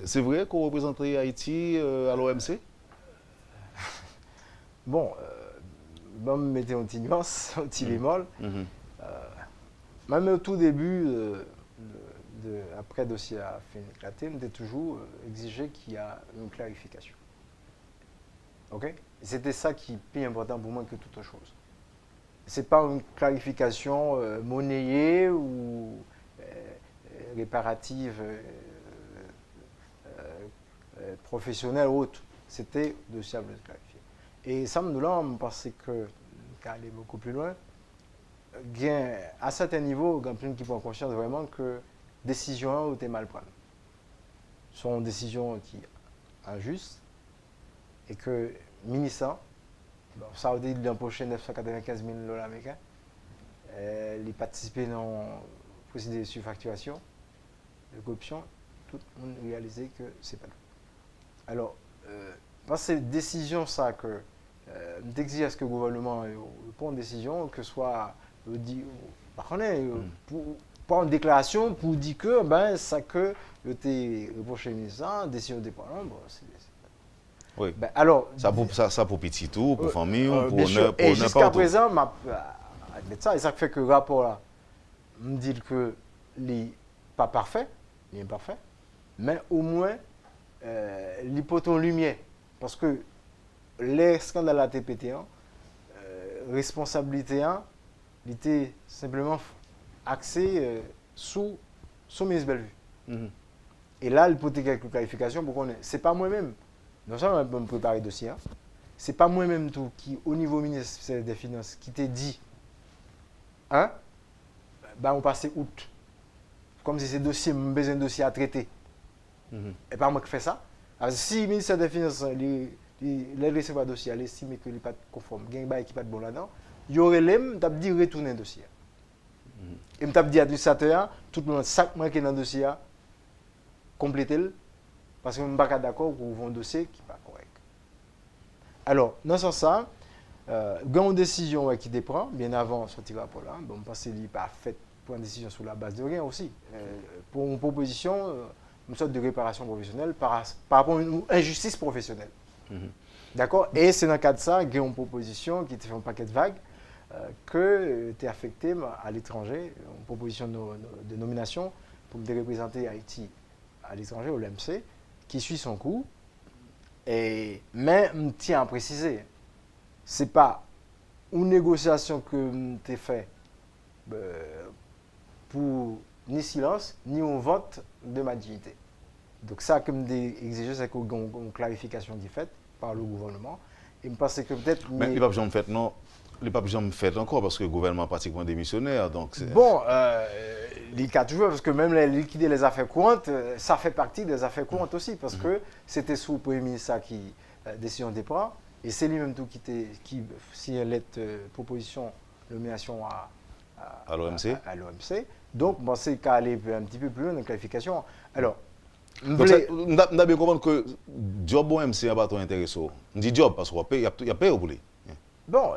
C'est vrai qu'on représenterait Haïti à l'OMC? Bon, je vais mettre un petit nuance, un petit bémol. Même au tout début, après le dossier a fait éclater, on a toujours exigé qu'il y ait une clarification. Ok? C'était ça qui est plus important pour moi que toute autre chose. Ce n'est pas une clarification monnayée ou réparative, professionnelle ou autre. C'était de simple clarifier. Et ça me donne parce que, qu'à aller beaucoup plus loin, à certains niveaux, il y a plein qui prennent conscience vraiment que les décisions étaient mal prises. Ce sont des décisions qui sont injustes et que le ministre, ça a dit d'empocher 995 000 $ américains, il participait dans le procédé de surfacturation, de corruption, tout le monde réalisait que ce n'est pas tout. Alors, dans ces décisions, ça que d'exiger à ce que le gouvernement prenne une décision, que ce soit pas une déclaration pour dire que ça que était reproché le ministre, décision dépendante, oui. Alors, ça pour petit tout, pour famille, pour n'importe. Et jusqu'à présent, ça, et ça fait que le rapport là me dit que il n'est pas parfait, il est imparfait, mais au moins il porte en lumière. Parce que les scandales à TPT, responsabilité, il était simplement axé sous ministre Bellevue. Et là, il peut y avoir quelques clarifications pour qu'on ait. Ce n'est pas moi-même. Non seulement je peux me préparer le dossier, ce n'est pas moi-même tout qui, au niveau ministère des Finances, qui t'a dit, on passe août. Comme si c'est dossier, besoin de dossier à traiter. Et pas moi qui fais ça. Alors, si le ministère des Finances, il recevoir le dossier, il estime qu'il n'est pas conforme, il y a un bail qui n'est pas bon là-dedans, il y aurait l'aime, il dit retourner le dossier. Et il m'a dit à l'administrateur, tout le monde, chaque mois qui est dans le dossier, complétez-le. Parce que je ne suis pas d'accord pour un dossier qui n'est pas correct. Alors, dans ce sens, il y a une décision qui dépend, bien avant ce rapport-là. Bon, je pense qu'il n'est pas fait pour une décision sur la base de rien aussi. Pour une proposition, une sorte de réparation professionnelle par rapport à une injustice professionnelle. D'accord? Et c'est dans le cadre de ça, il y a une proposition qui te fait un paquet de vagues que tu es affecté à l'étranger, une proposition de nomination pour me représenter Haïti à l'étranger, au LMC, qui suit son cours. Mais je tiens à préciser, ce n'est pas une négociation que tu as faite pour ni silence, ni un vote de ma dignité. Donc ça, comme des exigences, c'est une clarification qui est faite par le gouvernement. Et je pense que peut-être... Mais les papes jamais fait, non. Les papes jamais fait encore parce que le gouvernement est pratiquement démissionnaire. Donc bon, les cas toujours, parce que même liquider les affaires courantes, ça fait partie des affaires courantes aussi, parce que c'était sous le Premier ministre qui décision de prendre, et c'est lui-même tout qui si elle est proposition de nomination à l'OMC. Donc, bon, c'est qu'à aller un petit peu plus loin dans la clarification. Alors, donc, on a bien compris que job OMC n'est pas trop intéressant. On dit job parce qu'il y a payé au boulot. Bon,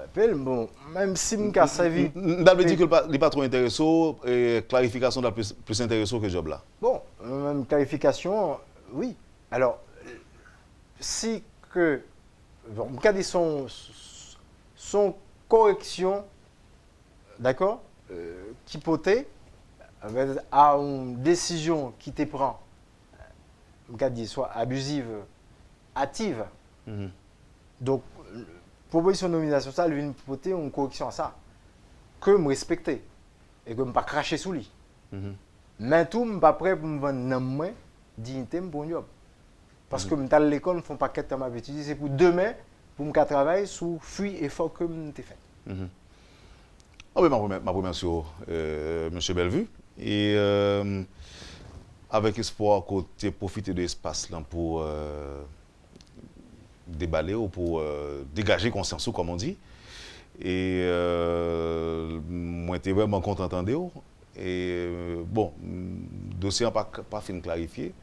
même si je me servi. On a dit que n'est pas trop intéressant et clarification est plus intéressant que le job là. Bon, même clarification, oui. Alors, si que. Bon, cas de son correction, d'accord, qui potait à une décision qui te prend, soit abusive, hâtive. Donc, proposition de nomination, ça, elle vient porter une correction à ça. Que me respecter et que je ne pas cracher sous lui. Mais tout, je ne suis pas prêt pour me vendre dignité pour un job. Parce que dans l'école, je ne fais pas qu'être dans ma vie. C'est pour demain, pour me travailler sous fuit effort que je fait. Ma première sur M. Bellevue. Et avec espoir que tu profites de l'espace pour déballer ou pour dégager consensus, comme on dit. Et moi, j'étais vraiment content d'entendre. Et bon, le dossier n'a pas fini de clarifier.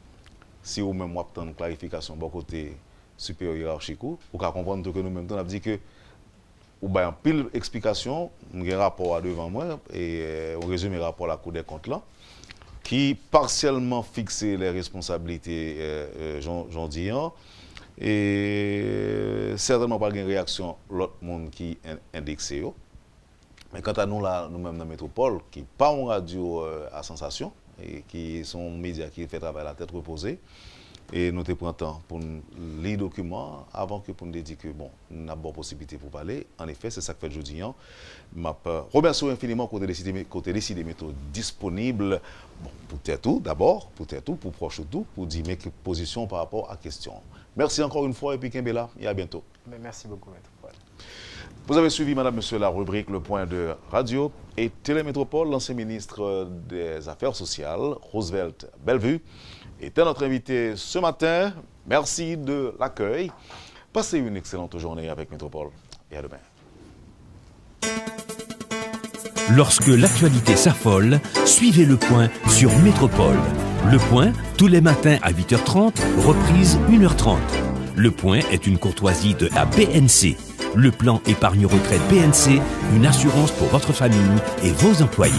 Si vous même moi une clarification bon côté supérieur hiérarchique, vous pouvez comprendre que nous même temps on a dit que ou bien pile explication, un rapport devant moi et on résume le rapport à la Cour des comptes là qui partiellement fixait les responsabilités j'en dis et certainement pas une réaction l'autre monde qui indexé. Mais quant à nous là nous même dans métropole qui pas en radio à sensation et qui sont médias qui fait travail à la tête reposée et nous te prenons temps pour lire les documents avant que pour nous dire que bon nous avons bonne possibilité pour parler. En effet, c'est ça que fait aujourd'hui. Je remercie infiniment côté décidé méthode disponible bon pour tout d'abord, pour proche tout, pour dire mes positions par rapport à la question. Merci encore une fois et puis Kimbela et à bientôt. Mais merci beaucoup Maître Paul. Vous avez suivi, madame, monsieur, la rubrique Le Point de Radio et Télémétropole. L'ancien ministre des Affaires sociales, Roosevelt Bellevue, était notre invité ce matin. Merci de l'accueil. Passez une excellente journée avec Métropole et à demain. Lorsque l'actualité s'affole, suivez Le Point sur Métropole. Le Point, tous les matins à 8h30, reprise 1h30. Le Point est une courtoisie de la BNC. Le plan épargne retraite BNC, une assurance pour votre famille et vos employés.